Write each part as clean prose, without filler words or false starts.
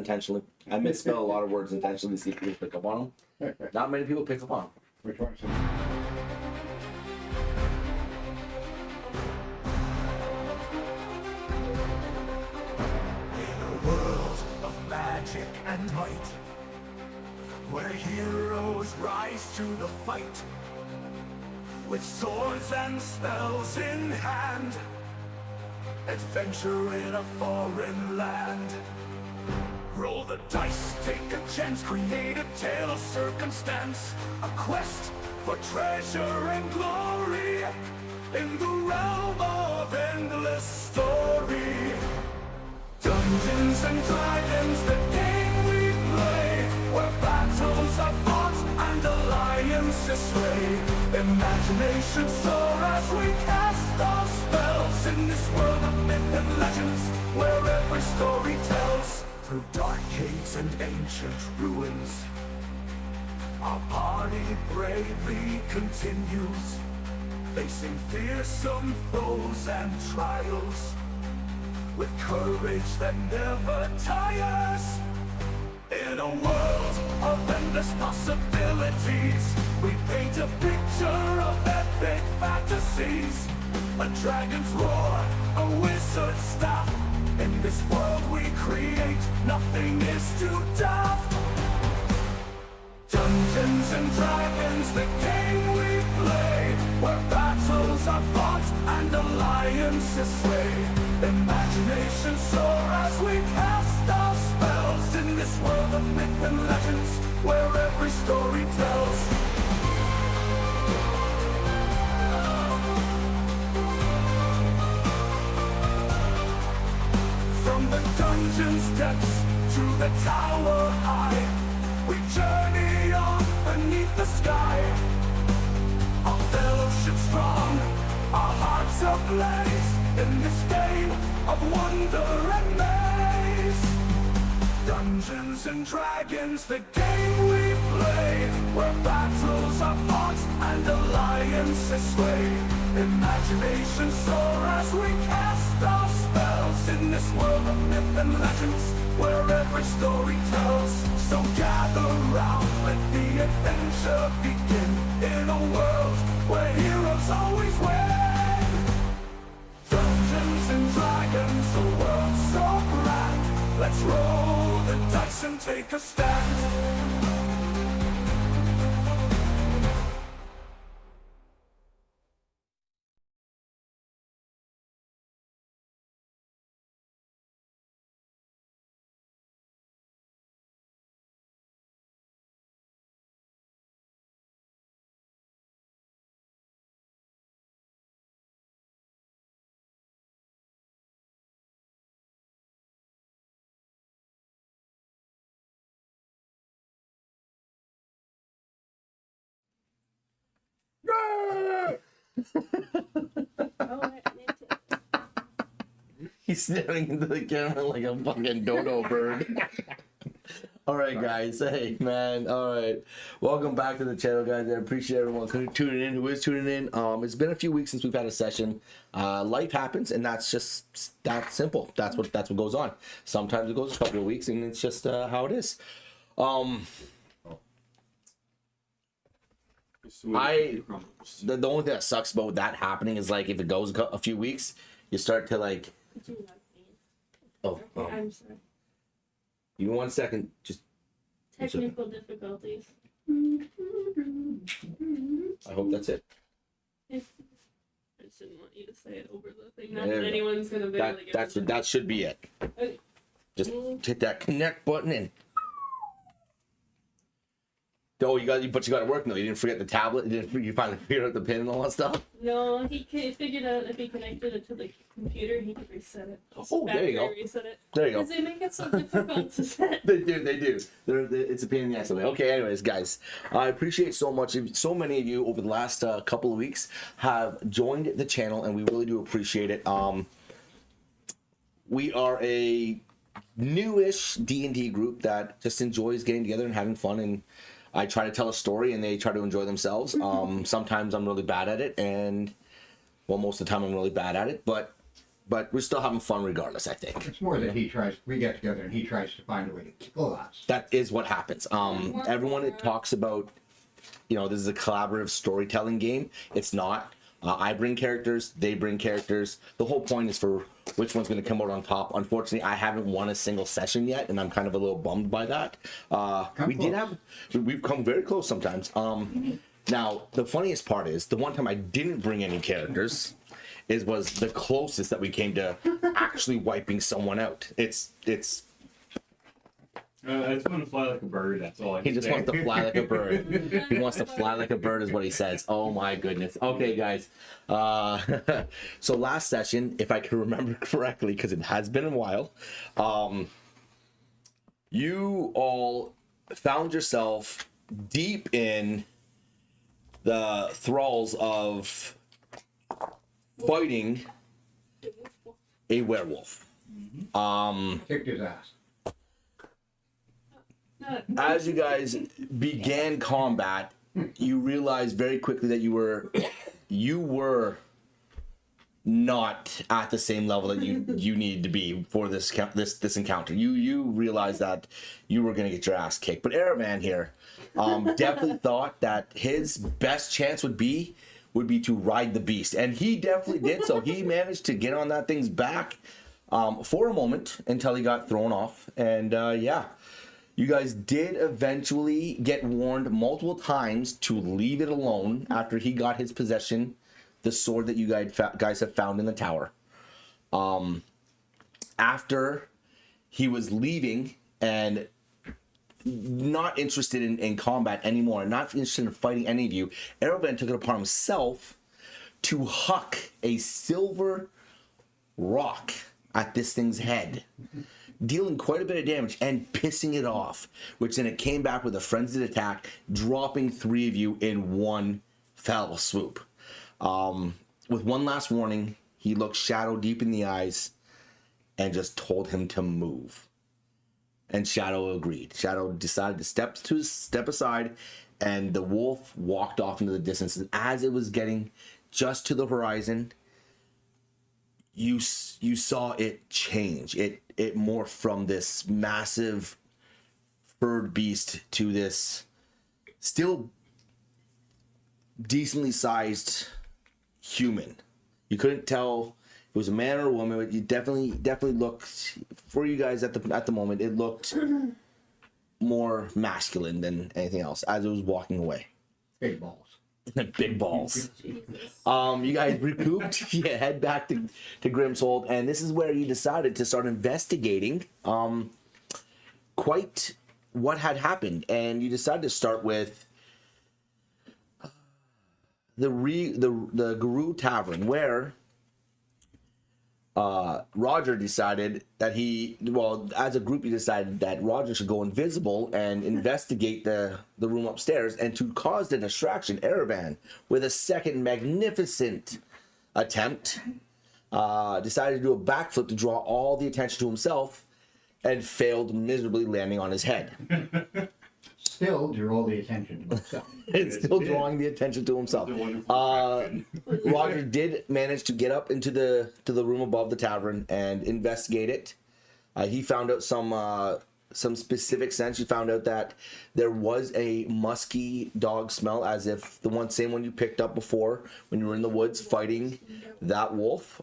intentionally. I misspell a lot of words intentionally to see if people pick up on them. Not many people pick up on them. Which one? A world of magic and might, where heroes rise to the fight, with swords and spells in hand, adventure in a foreign land. Roll the dice, take a chance, create a tale of circumstance, a quest for treasure and glory, in the realm of endless story. Dungeons and Dragons, the game we play, where battles are fought and alliances sway. Imagination soar as we cast our spells in this world of myth and legends, where every story tells. Through dark caves and ancient ruins, our party bravely continues, facing fearsome foes and trials, with courage that never tires. In a world of endless possibilities, we paint a picture of epic fantasies. A dragon's roar, a wizard's staff. In this world we create, nothing is too daft. Dungeons and Dragons, the game we play, where battles are fought and alliances sway. Imagination soar as we cast our spells in this world of myth and legends, where every story tells. From the dungeon's depths to the tower high, we journey on beneath the sky. Our fellowship strong, our hearts ablaze, in this game of wonder and maze. Dungeons and Dragons, the game we play, where battles are fought and alliances sway. Imagination soar as we cast our spells in this world of myth and legends, where every story tells. So gather round, let the adventure begin, in a world where heroes always win. Dungeons and Dragons, a world so grand, let's roll the dice and take a stand. He's staring into the camera like a fucking dodo bird. All right, guys. Hey, man. All right. Welcome back to the channel, guys. I appreciate everyone tuning in, who is tuning in. It's been a few weeks since we've had a session. Life happens, and that's just that simple. That's what goes on. Sometimes it goes a couple of weeks, and it's just how it is. The only thing that sucks about that happening is, like, if it goes a few weeks, you start to, like. I'm sorry. Give me 1 second. Just technical difficulties. I hope that's it. I just didn't want you to say it over the thing. Not that anyone's gonna be able to get it. That should be it. Okay. Just hit that connect button and. Oh, you got to work. No, you didn't forget the tablet. You finally figured out the pin and all that stuff. No, he figured out if he connected it to the computer, he could reset it. Oh, there you go. Reset it. There you go. Because they make it so difficult to set. They do. It's a pain in the ass. Okay, anyways, guys, I appreciate so much. So many of you over the last couple of weeks have joined the channel, and we really do appreciate it. We are a newish D&D group that just enjoys getting together and having fun, and I try to tell a story and they try to enjoy themselves. Sometimes I'm really bad at it, and well, most of the time I'm really bad at it, but but we're still having fun regardless, I think. It's more that we get together and he tries to find a way to kill us. That is what happens. Everyone talks about, this is a collaborative storytelling game. It's not. I bring characters, they bring characters. The whole point is for which one's going to come out on top. Unfortunately, I haven't won a single session yet, and I'm kind of a little bummed by that. We've come very close sometimes. Now, the funniest part is, the one time I didn't bring any characters was the closest that we came to actually wiping someone out. I just want to fly like a bird, that's all I He just say. wants to fly like a bird. He wants to fly like a bird is what he says. Oh my goodness. Okay, guys. So last session, if I can remember correctly, because it has been a while, you all found yourself deep in the thralls of fighting a werewolf. Kicked his ass. As you guys began combat, you realized very quickly that you were not at the same level that you needed to be for this encounter. You realized that you were gonna get your ass kicked. But Aravan here definitely thought that his best chance would be to ride the beast, and he definitely did so. He managed to get on that thing's back for a moment until he got thrown off, and you guys did eventually get warned multiple times to leave it alone after he got his possession, the sword that you guys have found in the tower. After he was leaving and not interested in combat anymore, not interested in fighting any of you, Aravan took it upon himself to huck a silver rock at this thing's head, dealing quite a bit of damage and pissing it off, which then it came back with a frenzied attack, dropping 3 of you in one fell swoop. With one last warning, he looked Shadow deep in the eyes and just told him to move. And Shadow agreed. Shadow decided to step aside, and the wolf walked off into the distance. And as it was getting just to the horizon, you saw it change. It morphed from this massive furred beast to this still decently sized human. You couldn't tell if it was a man or a woman, but you definitely looked, for you guys at the moment, it looked more masculine than anything else as it was walking away. Big balls. Big balls. You guys recouped. You head back to Grimmsold, and this is where you decided to start investigating quite what had happened, and you decided to start with the Guru Tavern, where Roger decided that as a group, you decided that Roger should go invisible and investigate the room upstairs, and to cause the distraction, Aravan, with a second magnificent attempt, decided to do a backflip to draw all the attention to himself, and failed miserably, landing on his head. Still drew all the attention to himself. It's still drawing the attention to himself. Roger did manage to get up into the room above the tavern and investigate it. He found out some specific scents. You found out that there was a musky dog smell, as if the same one you picked up before when you were in the woods fighting that wolf.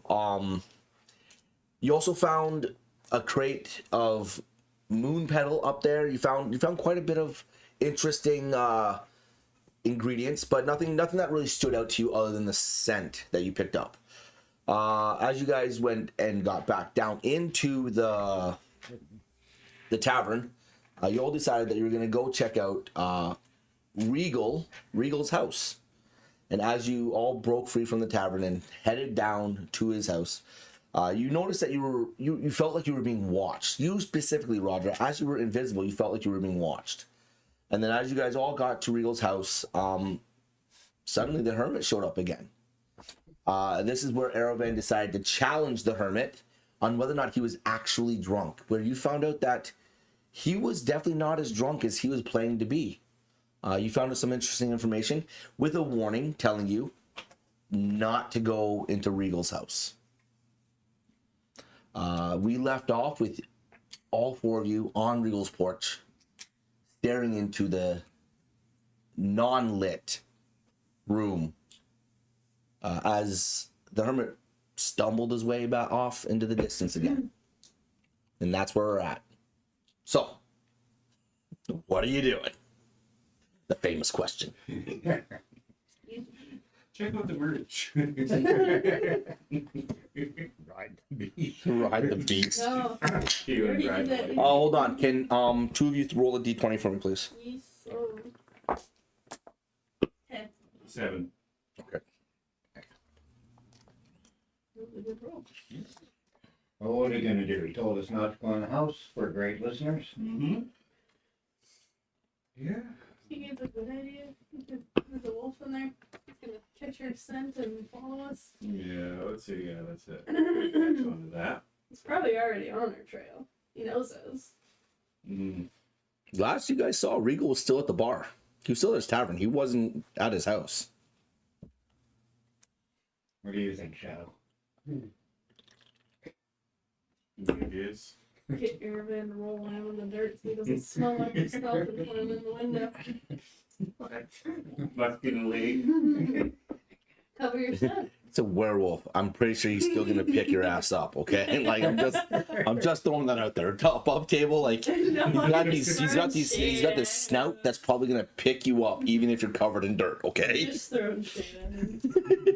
You also found a crate of moon petal up there. You found quite a bit of interesting ingredients, but nothing that really stood out to you other than the scent that you picked up. As you guys went and got back down into the tavern, you all decided that you were going to go check out Regal's house. And as you all broke free from the tavern and headed down to his house, you noticed that you felt like you were being watched. You specifically, Roger, as you were invisible, you felt like you were being watched. And then as you guys all got to Regal's house, suddenly the hermit showed up again. This is where Aravan decided to challenge the hermit on whether or not he was actually drunk, where you found out that he was definitely not as drunk as he was playing to be. You found out some interesting information with a warning telling you not to go into Regal's house. We left off with all four of you on Regal's porch, staring into the non-lit room as the hermit stumbled his way back off into the distance again. And that's where we're at. So, what are you doing? The famous question. Check out the merch. Ride the beast. Ride the beast. No. You and Already Brad did that. like- Hold on. Can two of you roll a d20 for me, please? Yes, 10. 7. Okay. That was a good roll. Well, what are you gonna do? He told us not to go in the house for great listeners. Mm-hmm. Yeah. He gave a good idea. There's a wolf in there. He's gonna catch our scent and follow us. Yeah, let's see. Yeah, that's it. Catch on to that. He's probably already on our trail. He knows us. Mm. Last you guys saw, Regal was still at the bar. He was still at his tavern. He wasn't at his house. What do you think, Shadow? It is. Get your man to roll him in the dirt so he doesn't smell like himself and put him in the window. Muscularly. Cover your scent. It's a werewolf. I'm pretty sure he's still gonna pick your ass up. Okay, like I'm just throwing that out there. Above table, like he's got this snout that's probably gonna pick you up even if you're covered in dirt. Okay, Just throwing shit at him.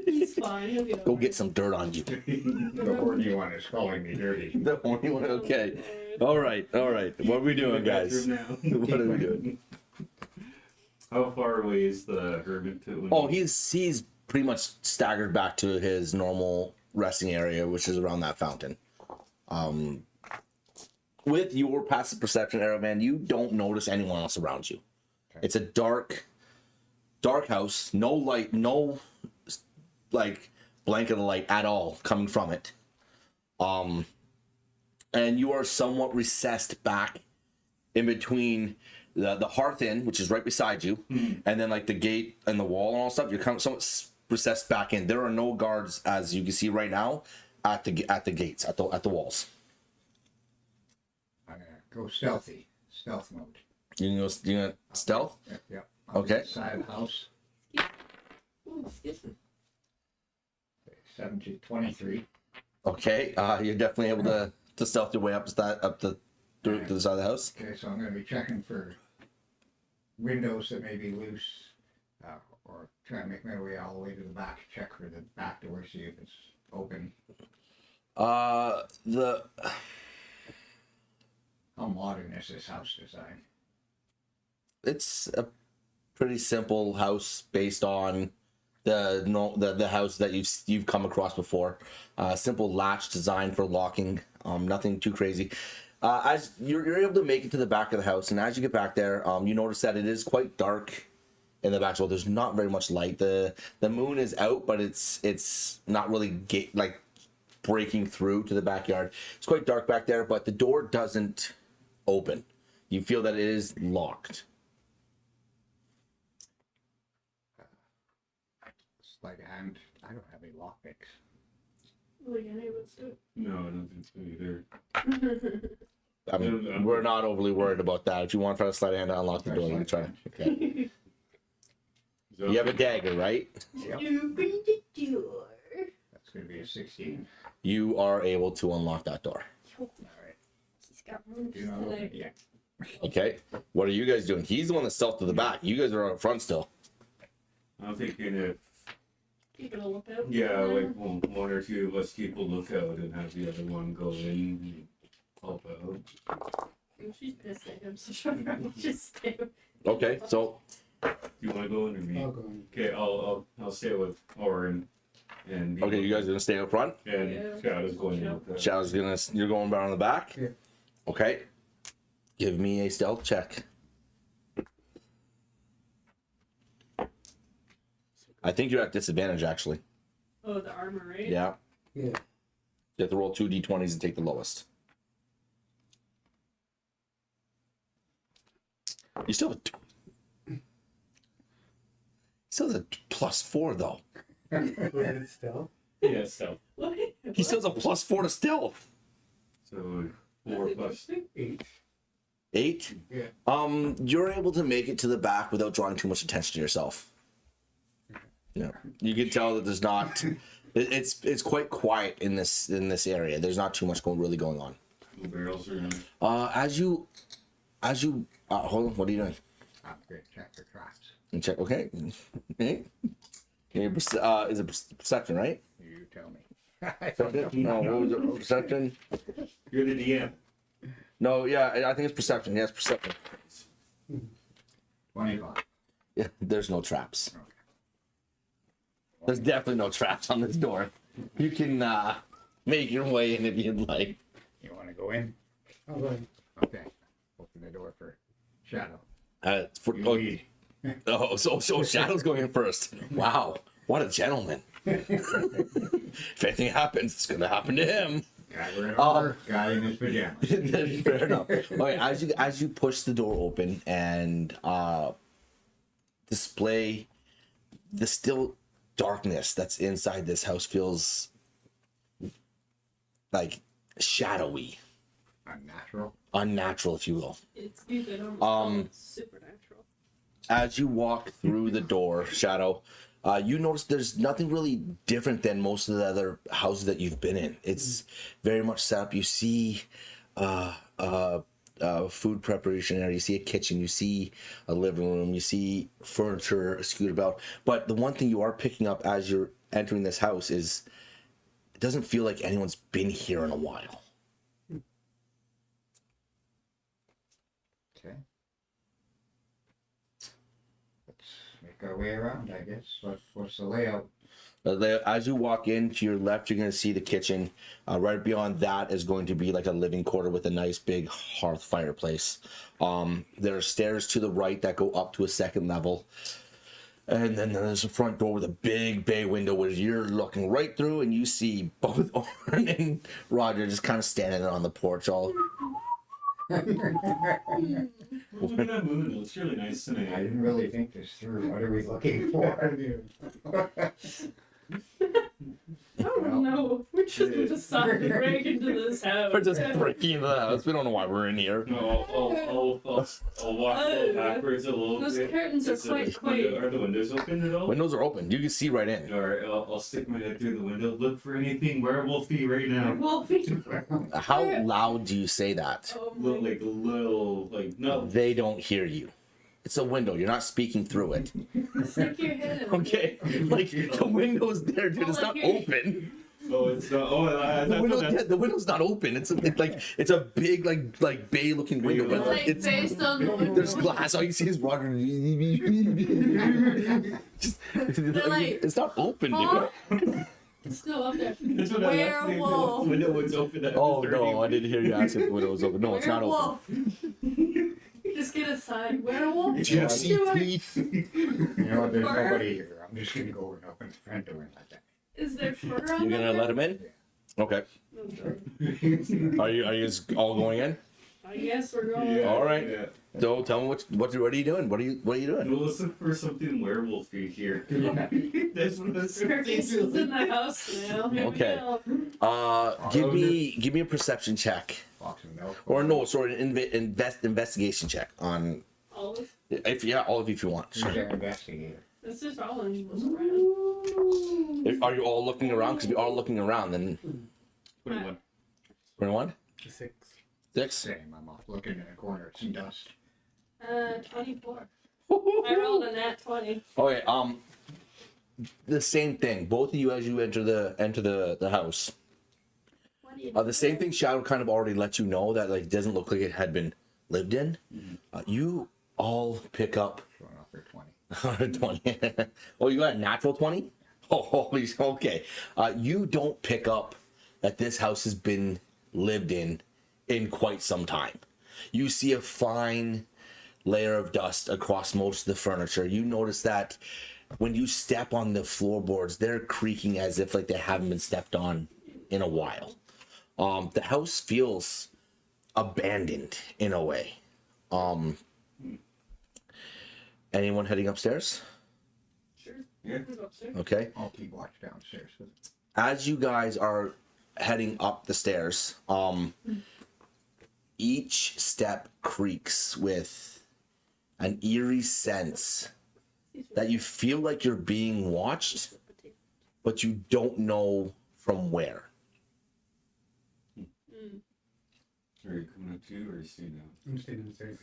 He's fine. He'll get go over get it. some dirt on you. The horny one is calling me dirty. The only one. Okay. All right. What are we doing, guys? What are we doing? How far away is the hermit to? Oh, he's pretty much staggered back to his normal resting area, which is around that fountain. With your passive perception, Aravan, you don't notice anyone else around you. Okay. It's a dark house, no light, no like blanket of light at all coming from it. And you are somewhat recessed back in between the hearth inn, which is right beside you, and then like the gate and the wall and all stuff. You're kind of somewhat recessed back in. There are no guards, as you can see right now, at the gates, at the walls. I'm gonna go stealth mode. You gonna stealth? Yep. Okay. Side of the house. Ooh, excuse me. 23. Okay. You're definitely able to stealth your way up to the side of the house. Okay, so I'm gonna be checking for windows that may be loose, or try and make my way all the way to the back, check for the back door, see if it's open. How modern is this house design? It's a pretty simple house based on the house that you've come across before. Simple latch design for locking. Nothing too crazy. As you're able to make it to the back of the house, and as you get back there, you notice that it is quite dark in the back. So there's not very much light. The moon is out, but it's not really breaking through to the backyard. It's quite dark back there, but the door doesn't open. You feel that it is locked. Sleight of hand. I don't have any lockpicks. Like any of us do. No, I don't think so either. I mean, we're not overly worried about that. If you want to try to slide a hand to unlock the door, you can try. Okay. So, You have a dagger, right? Yep. Open the door. That's gonna be a 16. You are able to unlock that door. All right. He's got room Do not open it yet. Okay. What are you guys doing? He's the one that's stealth to the back. You guys are out front still. I'm thinking if, Keep it a lookout. yeah, like one or two of us keep a lookout and have the other one go in and help out. She's pissed at him, so she'll probably just stay. Okay. So You want to go in or me? I'll go in. Okay, I'll stay with Orin and okay, you guys are gonna stay up front. and Yeah. Shadow's going in with that. Shadow's you're going around the back. Yeah. Okay. Give me a stealth check. I think you're at disadvantage actually. Oh, the armor, right? Yeah. Yeah. You have to roll 2 d20s and take the lowest. You still have a +4 though. Yeah, so What? He still has a +4 to stealth. So 4 plus 8. 8. Yeah. You're able to make it to the back without drawing too much attention to yourself. Yeah, you can tell that there's not. It's quite quiet in this area. There's not too much really going on. No barrels around. As you hold on. What are you doing? I'm going to check for traps. And check. Okay. Okay. Is it perception, right? You tell me. I don't know. No, what was it? Perception. You're the DM. No, yeah, I think it's perception. Yes, perception. 25. Yeah, there's no traps. Okay. There's definitely no traps on this door. You can make your way in if you'd like. You want to go in? I'll go ahead. Okay. Open the door for Shadow. You lead. So Shadow's going in first. Wow, what a gentleman. If anything happens, it's gonna happen to him. Guy wearing armor, guy in his pajamas. Fair enough. Okay, as you push the door open and display the still darkness that's inside this house feels like shadowy, unnatural, if you will. It's stupid. Almost supernatural. As you walk through the door, Shadow, you notice there's nothing really different than most of the other houses that you've been in. It's very much set up. You see food preparation area, you see a kitchen, you see a living room, you see furniture scooted about. But the one thing you are picking up as you're entering this house is it doesn't feel like anyone's been here in a while. Okay. Let's make our way around, I guess. What's the layout? As you walk in, to your left, you're going to see the kitchen. Right beyond that is going to be like a living quarter with a nice big hearth fireplace. There are stairs to the right that go up to a second level. And then there's a front door with a big bay window where you're looking right through and you see both Oren and Roger just kind of standing on the porch all... Look at that moon. It looks really nice I tonight. didn't really think this through. What are we looking for? I don't know. We're just decided to break into this house. We're just breaking into the house. We don't know why we're in here. No, I'll walk backwards a little Those bit. curtains are Are the windows open at all? Windows are open. You can see right in. Alright, I'll stick my head through the window. Look for anything werewolfy right now. Wolfie. How loud do you say that? Oh Look my. like a little, like, no. They don't hear you. It's a window. You're not speaking through it. Stick your head in. Okay? Like, the window's there, dude. It's not open. Oh, it's not. Oh, The window's not open. It's a big, like bay-looking window. But Like it's, based on the window. there's glass. All you see is Roger. Just, like, it's not open, huh? dude. It's still up there. That's what I asked you. Werewolf. The window was open. Oh, no. I didn't hear you ask if the window was open. No, it's not open. Werewolf. Just get a side. Werewolf. Do you see teeth? You know what? There's nobody here. I'm just gonna go and open the front door and let that. Is there fur on You're gonna let him in? Okay. Are you guys all going in? I guess we're going. Yeah, All right. Yeah. So tell me what are you doing? What are you doing? We'll listen for something werewolfy here. That's what the Circus is in the house now. Here we Okay. go. Give me a perception check. Box of milk. Or no, sorry, an investigation check on Olive. all of you if you want. Who's Sure. our investigator? It's just Olive was around. Are you all looking around? Because if you are looking around, then 21. 21? 6. 6? Same. I'm off looking in a corner at some dust. 24. I rolled a nat 20. Okay. The same thing. Both of you as you enter the house. What do you The same thing. Shadow kind of already let you know that like it doesn't look like it had been lived in. You all pick up Showing off for 20. 20. Oh, you got a natural 20? Oh, holy, okay. You don't pick up that this house has been lived in quite some time. You see a fine layer of dust across most of the furniture. You notice that when you step on the floorboards, they're creaking as if like they haven't been stepped on in a while. The house feels abandoned in a way. Anyone heading upstairs? Sure. Yeah. Go upstairs. Okay. I'll keep watch downstairs. As you guys are heading up the stairs, each step creaks with an eerie sense that you feel like you're being watched, but you don't know from where. Are you coming up to or are you staying down? I'm staying in the same.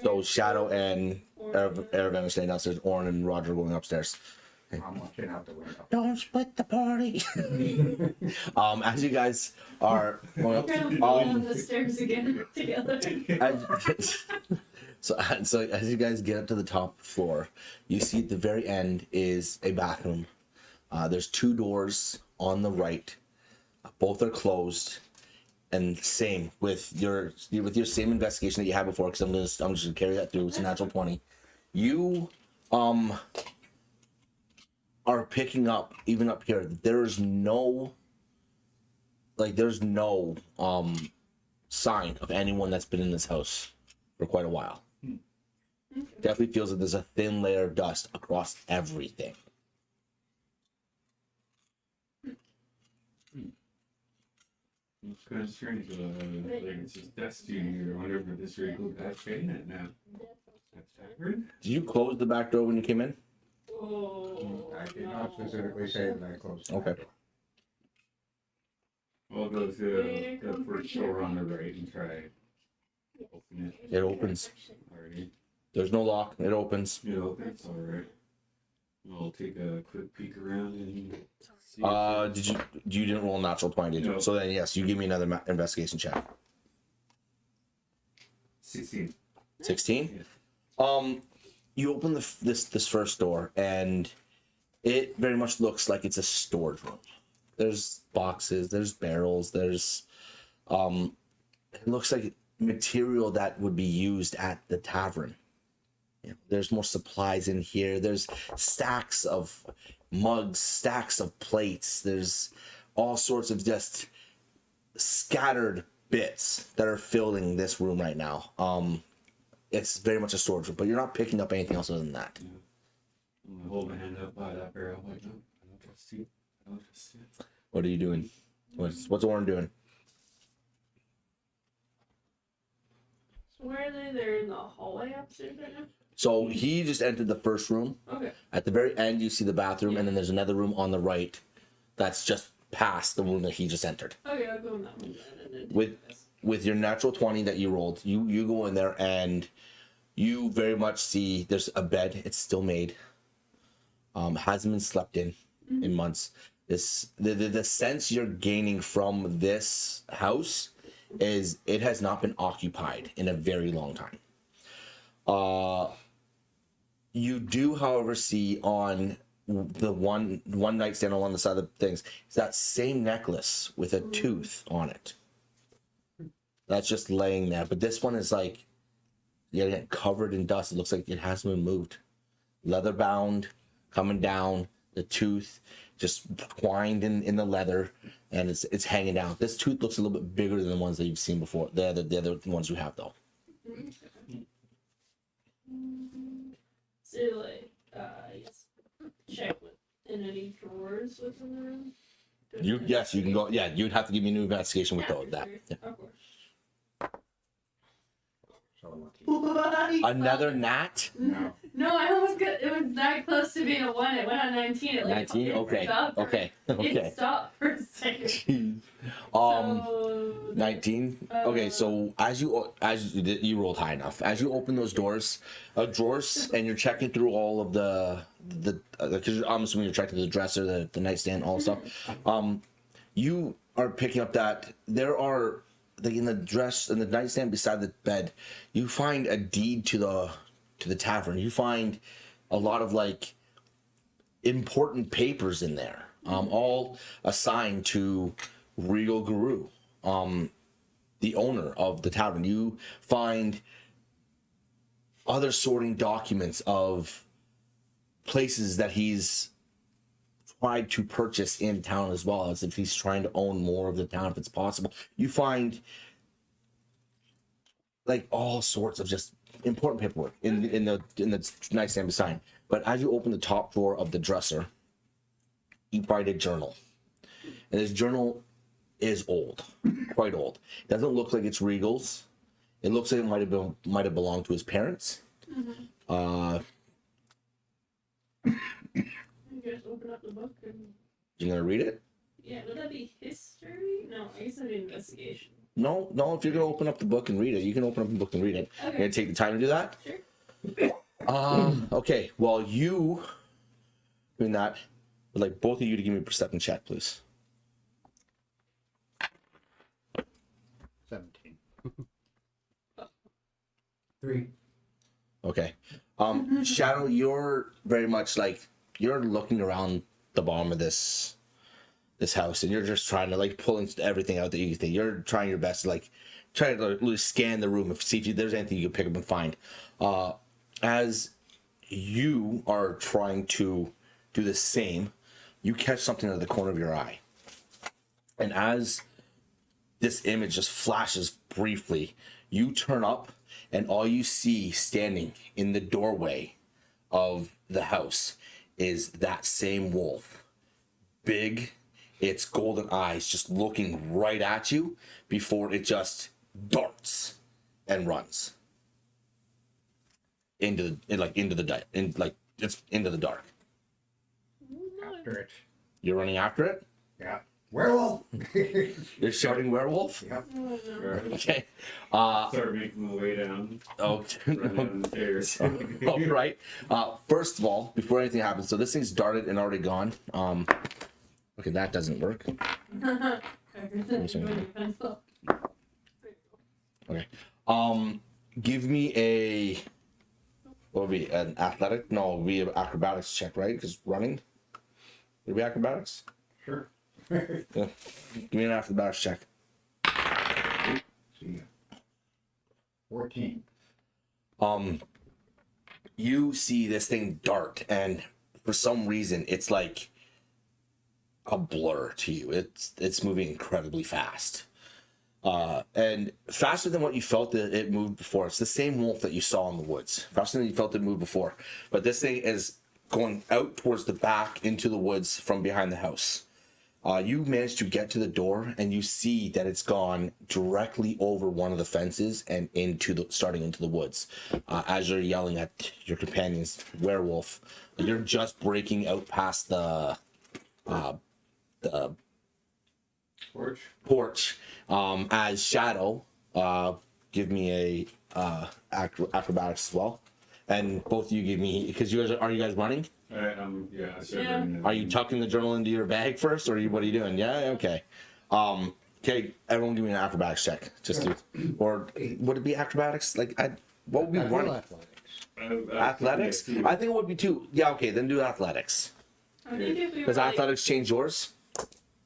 So Shadow and Erevan are staying downstairs. Orin and Roger going upstairs. I'm watching out the window. Don't split the party. As you guys are going up, We're on the stairs again together. so as you guys get up to the top floor, you see at the very end is a bathroom. There's 2 doors on the right. Both are closed. And same with your same investigation that you had before, because I'm just gonna carry that through. It's a natural 20. You are picking up, even up here, there's no sign of anyone that's been in this house for quite a while. Definitely feels like there's a thin layer of dust across everything. It's kind of strange. Like it's just dusty in here. I wonder if this wrinkle that's fading it now. That's weird. Did you close the back door when you came in? Oh, I did not specifically say that I closed. the Okay. door. We'll go to the first door on the right and try open it. It opens. Alrighty. There's no lock. It opens. It opens. All right. We'll take a quick peek around and see. If You didn't roll a natural 20, did you? No. So then yes, you give me another investigation check. 16. 16. Yeah. You open this first door, and it very much looks like it's a storage room. There's boxes, there's barrels, there's it looks like material that would be used at the tavern. There's more supplies in here. There's stacks of mugs, stacks of plates. There's all sorts of just scattered bits that are filling this room right now. It's very much a storage room, but you're not picking up anything else other than that. I'm gonna hold my hand up by that barrel. Like, no, I don't trust you. I don't trust you. What are you doing? What's Orin doing? So where are they? They're in the hallway upstairs right now? So he just entered the first room. Okay. At the very end, you see the bathroom, and then there's another room on the right that's just past the room that he just entered. Okay, I'll go in that one then. And then With your natural 20 that you rolled, you go in there and you very much see there's a bed. It's still made. Hasn't been slept in months. The sense you're gaining from this house is it has not been occupied in a very long time. You do, however, see on the one nightstand on the side of the things, it's that same necklace with a tooth on it. That's just laying there. But this one is like, yeah, covered in dust. It looks like it hasn't been moved. Leather bound, coming down, the tooth just twined in the leather, and it's hanging down. This tooth looks a little bit bigger than the ones that you've seen before. The other ones you have, though. So, like, yes, check with in any drawers within the room. Yes, you can go. Yeah, you'd have to give me a new investigation with Yeah, that. sure. Yeah. Of course. So lucky. What? Another gnat. No. No, I almost got. It was that close to being a 1. It went on 19. It, like, 19. it Okay. stopped. Okay. Okay. It stopped for a second. So, 19. Okay, so as you rolled high enough, as you open those drawers, and you're checking through all of the because I'm assuming you're checking the dresser, the nightstand, all stuff. You are picking up that there are in the nightstand beside the bed, you find a deed to the tavern. You find a lot of like important papers in there, all assigned to Regal Guru, the owner of the tavern. You find other sorting documents of places that he's tried to purchase in town, as well as if he's trying to own more of the town if it's possible. You find like all sorts of just important paperwork in the nightstand beside. But as you open the top drawer of the dresser, you find a journal, and this journal is old, quite old. It doesn't look like it's Regal's, It looks like it might have belonged to his parents. You guys open up the book and You gonna read it? yeah, would that be history? No, I guess that'd be investigation. No. If you're gonna open up the book and read it, you can open up the book and read it. You're Okay. gonna take the time to do that. Sure. Okay. Well, you doing that. I'd like both of you to give me a perception check, please. 17. 3. Okay. Shadow, you're very much like you're looking around the bottom of this house, and you're just trying to like pull into everything out that you think. You're trying your best to like try to like, scan the room and see if there's anything you can pick up and find. As you are trying to do the same, you catch something out of the corner of your eye, and as this image just flashes briefly, you turn up, and all you see standing in the doorway of the house is that same wolf. Big, its golden eyes just looking right at you before it just darts and runs into the dark. After it. You're running after it? Yeah. Werewolf! You're shouting werewolf? Yep. Oh, no. Okay. Start making my way down. Oh, Run down the stairs. all right. First of all, before anything happens, so this thing's darted and already gone. Okay, that doesn't work. Okay. Give me a. What would be an athletic? No, it would be an acrobatics check, right? Because running. Would it be acrobatics? Sure. Yeah. Give me an acrobatics check. See ya. 14. You see this thing dart, and for some reason, it's like a blur to you. It's moving incredibly fast, and faster than what you felt that it moved before. It's the same wolf that you saw in the woods, faster than you felt it move before. But this thing is going out towards the back into the woods from behind the house. You manage to get to the door, and you see that it's gone directly over one of the fences and starting into the woods. As you're yelling at your companions, werewolf, you're just breaking out past the porch. As Shadow, give me a acrobatics as well, and both of you give me, because you guys running? Yeah. Are you tucking the journal into your bag first, or what are you doing? Yeah, okay. Okay, everyone give me an acrobatics check. Or would it be acrobatics? Like, what would be running? Athletics? I think it would be 2. Yeah, okay, then do athletics. I think if we were Does like, athletics change yours?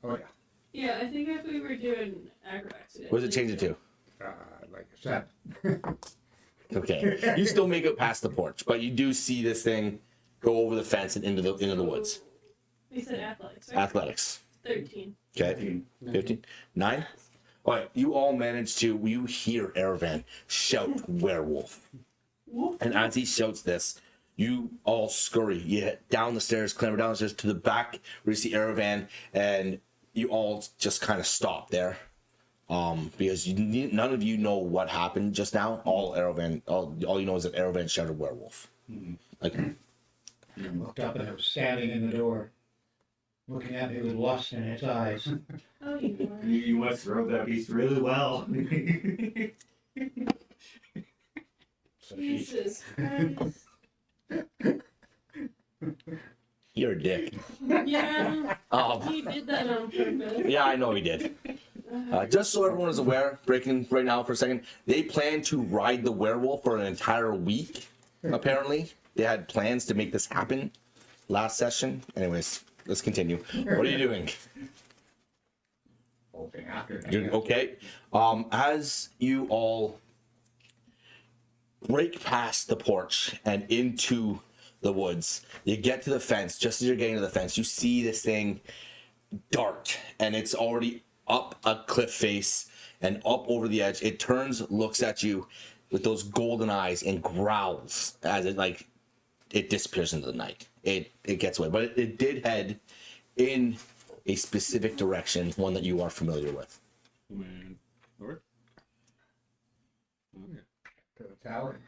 Oh, yeah. yeah, I think if we were doing acrobatics. What does it change it to? Like I said. Okay, you still make it past the porch, but you do see this thing go over the fence and into the woods. We said athletics, right? Athletics. 13. Okay. 15. 9. All right. You all manage to. You hear Aravan shout "werewolf," and as he shouts this, you all scurry. You head down the stairs, clamber down the stairs to the back where you see Aravan, and you all just kind of stop there, because none of you know what happened just now. All you know is that Aravan shouted "werewolf." Like. Looked up and it was standing in the door, looking at me with lust in its eyes. Oh, you are. You must rub that beast really well. Jesus Christ. You're a dick. Yeah, he did that on purpose. Yeah, I know he did. Just so everyone is aware, breaking right now for a second, they plan to ride the werewolf for an entire week, apparently. They had plans to make this happen last session. Anyways, let's continue. What are you doing? Hoping after that. You're okay. As you all break past the porch and into the woods, you get to the fence. Just as you're getting to the fence, you see this thing dart, and it's already up a cliff face and up over the edge. It turns, looks at you with those golden eyes, and growls as it disappears into the night. It gets away, but it did head in a specific direction, one that you are familiar with. North? tower.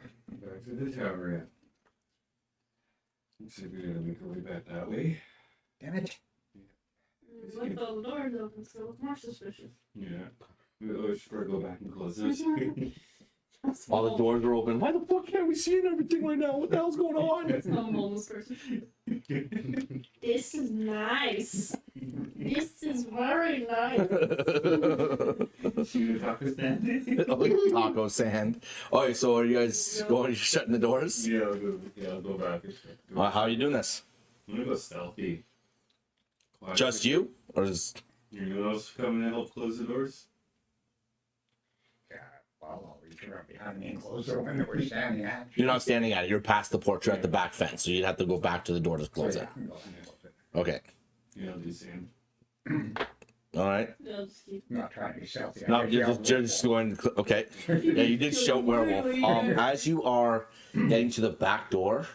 Back to the tower, yeah. Looks like we're gonna make our way back that way. Damn it. With all the doors open, so it's more suspicious. Yeah. We always prefer to go back and close those. All the doors are open. Why the fuck can't we see everything right now? What the hell's going on? It's not a homeless person. This is nice. This is very nice. See the taco stand? Oh, taco sand. Okay, so are you guys going? Shutting the doors? Yeah, I'll go back. How are you doing this? I'm gonna go stealthy. Just you, or is Anyone else coming to help close the doors? Yeah, well, I'll reach around behind the enclosure when we're standing at. you're not standing at it? You're past the porch. You're at the back fence, so you'd have to go back to the door to close it. Okay. Yeah, I'll do Sam. All right. They'll just keep. I'm not trying to be stealthy. No, you're just going. Okay. Yeah, you did shout werewolf. As you are getting to the back door,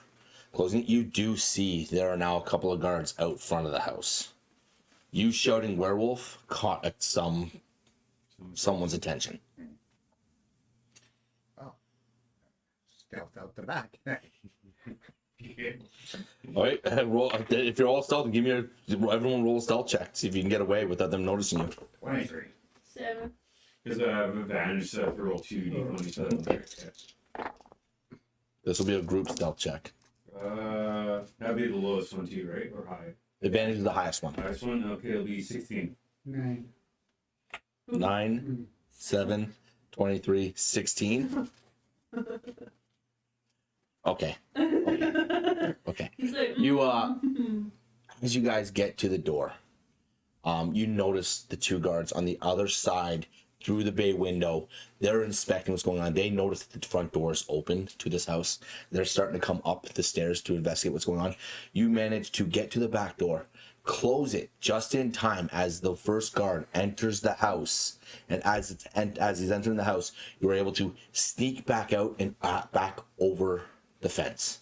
closing it, you do see there are now a couple of guards out front of the house. You shouting werewolf caught at someone's attention. Oh. Stealth out the back. All right, roll. If you're all stealth, give me everyone roll a stealth check. See if you can get away without them noticing you. 23. 7. Because I have advantage so I have to roll 2d20. This will be a group stealth check. That'd be the lowest one too, right? Or high? Advantage is the highest one. Highest one? Okay, it'll be 16. 9. 9, 7, 23, 16. Okay. Okay. He's like, You as you guys get to the door, you notice the two guards on the other side through the bay window. They're inspecting what's going on. They notice that the front door is open to this house. They're starting to come up the stairs to investigate what's going on. You manage to get to the back door, close it just in time as the first guard enters the house. And as he's entering the house, you were able to sneak back out and back over the fence.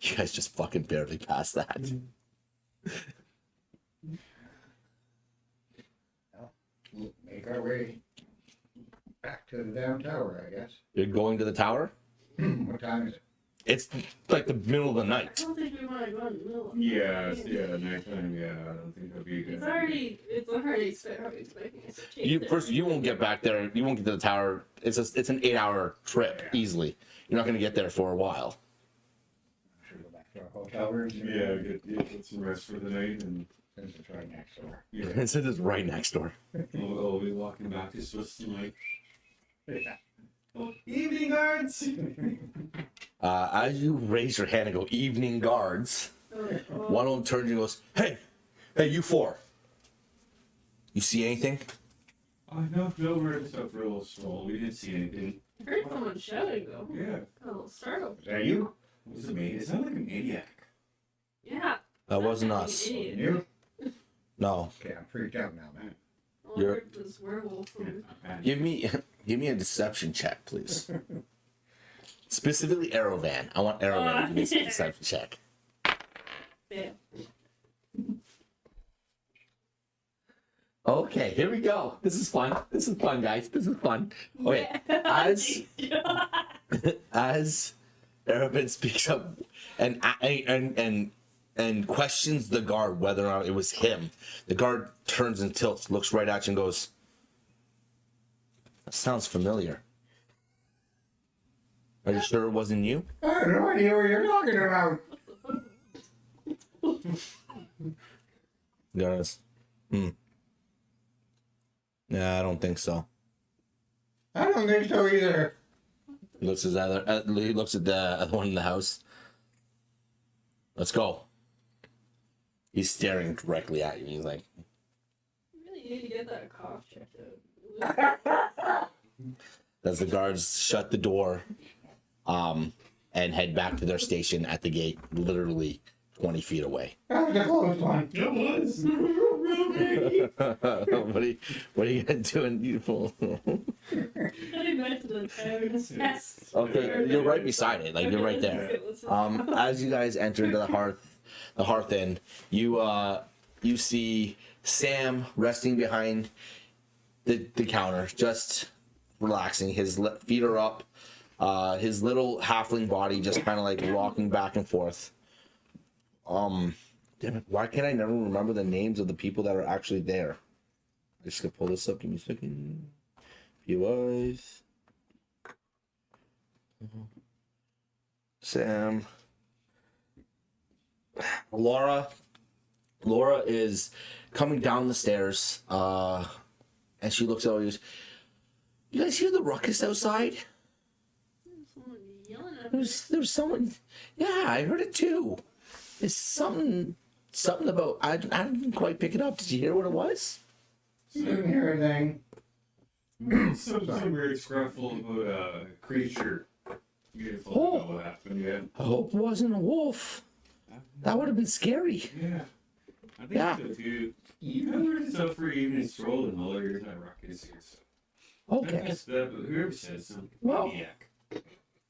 You guys just fucking barely passed that. Make our way back to the down tower, I guess. You're going to the tower? What time is it? It's like the middle of the I night. don't think we want to go in the middle of Yeah, nighttime, yeah, I don't think that'd be good. It's already expecting us to chase You it. first, you won't get back there. You won't get to the tower. It's an 8-hour trip easily. You're not going to get there for a while. Should we go back to our hotel room? Yeah, get some rest for the night, and Since it's right next door. yeah, It's just right next door. we'll be walking back to Swiss and like, Yeah. oh, evening guards! As you raise your hand and go, "Evening guards," one of them turns and goes, "Hey, you four. You see anything?" I know, we're just out for a little stroll. We didn't see anything. I heard someone shouting though. Yeah, A little startled. Is that you? was it me? It sounded like a maniac. Yeah. That wasn't An us. idiot. You? No. Okay, I'm freaked out now, man. All I You're- heard was werewolf. And Give me a deception check, please. Specifically, Aerovan. I want Aerovan to give me a deception check. fail. Okay, here we go. This is fun. This is fun, guys. This is fun. Okay, as Arabin speaks up and questions the guard whether or not it was him, the guard turns and tilts, looks right at you, and goes, "That sounds familiar. Are you sure it wasn't you?" I have no idea what you're talking about. Guys, Yeah, I don't think so. I don't think so either. He looks at the other one in the house. Let's go. He's staring directly at you. He's like, You really need to get that cough checked out. as the guards shut the door, and head back to their station at the gate, literally 20 feet away. That was a close one. It was! what are you doing, beautiful? Heading back to the tavern as fast as Okay, you're right beside it. Like, you're right there. As you guys enter into the hearth inn, you see Sam resting behind the counter, just relaxing. His feet are up. His little halfling body just kind of like rocking back and forth. Damn it, why can't I never remember the names of the people that are actually there? I just gonna pull this up. Give me a second. Few eyes. Sam. Laura is coming down the stairs, and she looks over. You guys hear the ruckus outside? Someone yelling at There's someone. Yeah, I heard it too. There's something about. I didn't quite pick it up. Did you hear what it was? Didn't hear anything. Some weird scruffle about a creature. Beautiful. Oh. What happened? Yeah. I hope it wasn't a wolf. That would have been scary. Yeah. I think Yeah. so too. You heard stuff for evening stroll and all your time ruckus here. So. Okay. I messed up, but whoever says something. Well. Maniac.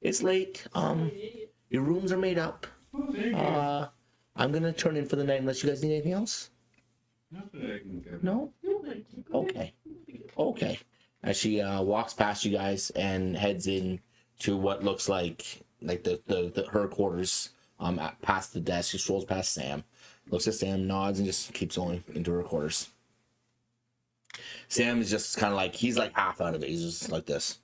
It's late. an idiot. Your rooms are made up. Oh, thank you. I'm gonna turn in for the night unless you guys need anything else. Not that I can go. No? No, thank you. Okay. Okay. As she walks past you guys and heads in to what looks like the her quarters. Past the desk, she strolls past Sam, looks at Sam, nods, and just keeps going into her quarters. Sam is just kind of like he's like half out of it. He's just like this,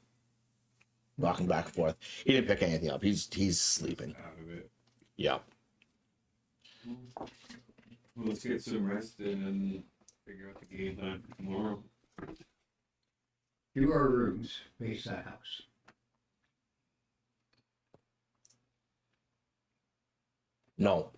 rocking back and forth. He didn't pick anything up. He's sleeping. Out of it. Yeah. Well, let's get some rest and figure out the game plan for tomorrow. Do our rooms face that house? No,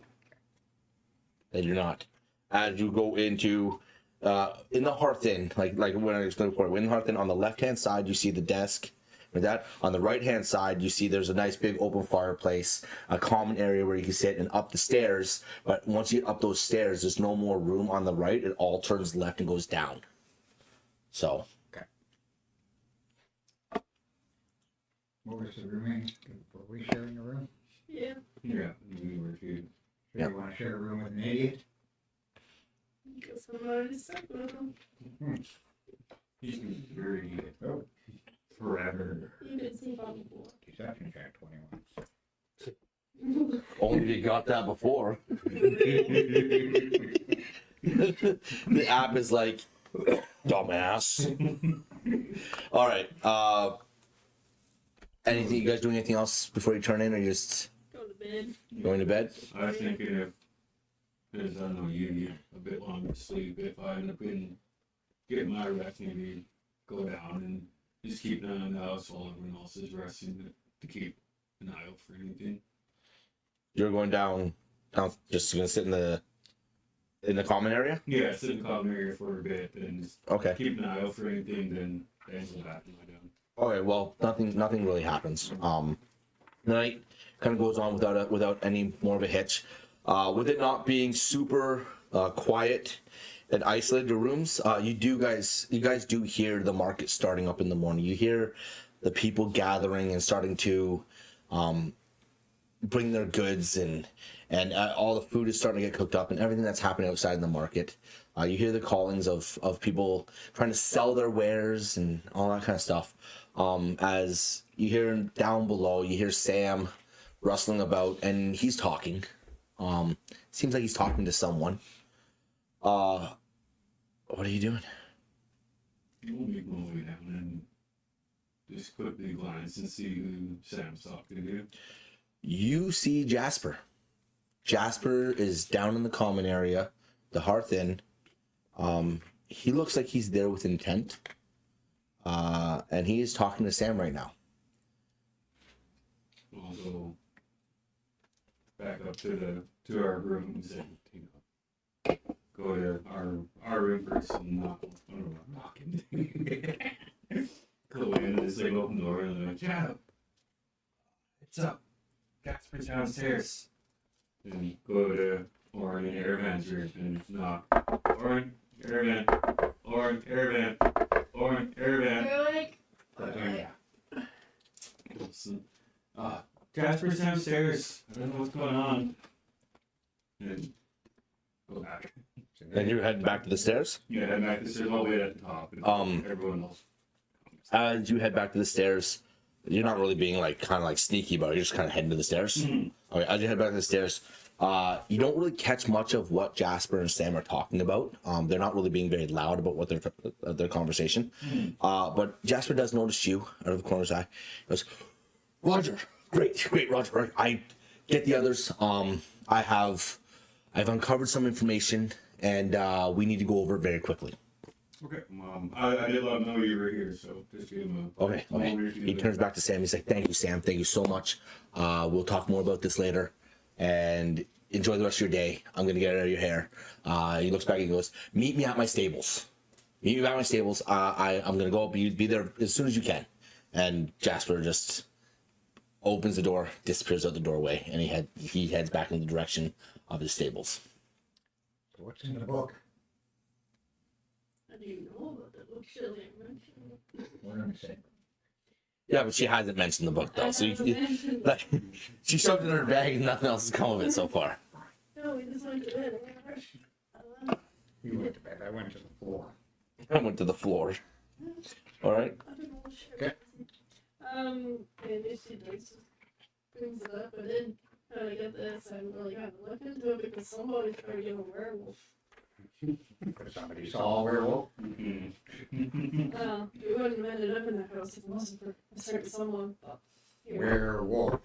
they do not. As you go into in the hearth inn, like when I explained before, in the hearth inn, on the left hand side you see the desk. With that, on the right hand side you see there's a nice big open fireplace, a common area where you can sit, and up the stairs. But once you get up those stairs, there's no more room on the right. It all turns left and goes down. So. What was the rooming? Were we sharing a room? Yeah. Yeah, we were too. So Yeah. you want to share a room with an idiot? Guess I'm already stuck with him. He's been dirty Oh, forever. You did see Bob before. deception check 21. Only you got that before. The app is like, dumbass. All right. Anything you guys doing anything else before you turn in, or you just Go to bed. going to bed? I was thinking if, because I know you need a bit longer sleep, if I end up getting my rest, maybe go down and just keep an eye on the house while everyone else is resting to keep an eye out for anything. You're going down, just gonna sit in the common area. Yeah, sit in the common area for a bit and just Okay. keep an eye out for anything, then go back and lie down. Okay. Well, nothing really happens. The night kind of goes on without any more of a hitch. With it not being super quiet and isolated rooms, you guys do hear the market starting up in the morning. You hear the people gathering and starting to bring their goods, and all the food is starting to get cooked up, and everything that's happening outside in the market. You hear the callings of people trying to sell their wares and all that kind of stuff. As you hear down below, you hear Sam rustling about, and he's talking. Seems like he's talking to someone. What are you doing? We'll be going down and just quickly glance and see who Sam's talking to. You see Jasper. Jasper is down in the common area, the hearth inn. He looks like he's there with intent. And he is talking to Sam right now. I'll go back up to our rooms and go to our room first and knock. I don't know, knocking. Go in, just like open the door and like, yeah, it's up. Jasper's downstairs. And go to Oren and Airvan's room and knock. Oren, Airvan, Oren, Airvan, Oren, Airvan. You're like, Listen, Jasper's downstairs. I don't know what's going on. And go back. And you're heading back to the stairs? Yeah, head back to the stairs all the way at the top. And everyone else. As you head back to the stairs, You're not really being like kind of like sneaky about it. You're just kind of heading to the stairs. Okay, as you head back to the stairs, you don't really catch much of what Jasper and Sam are talking about. They're not really being very loud about what their conversation. But Jasper does notice you out of the corner of his eye. He goes, Roger, great, Roger. I get the others. I've uncovered some information, and we need to go over it very quickly. Okay, I did let him know you were here, so just give him a... Okay. He turns back to Sam. He's like, thank you, Sam. Thank you so much. We'll talk more about this later. And enjoy the rest of your day. I'm going to get out of your hair. He looks back and goes, meet me at my stables. I'm going to go be there as soon as you can. And Jasper just opens the door, disappears out the doorway, and he heads back in the direction of his stables. So what's in the book? I didn't even know about that book. Shirley mentioned it. What am I saying? Yeah, but she hasn't mentioned the book, though. So like, she shoved it in her bag and nothing else has come of it so far. No, we just went to bed. You went to bed. I went to the floor. I went to the floor. All right. I don't know what shit. Okay. And if she just brings it up, but then when I get this, I'm really kind of look into it because somebody's trying to get a werewolf. Because somebody saw a werewolf. We wouldn't have ended up in that house if it wasn't for a certain someone. But here we are. Werewolf.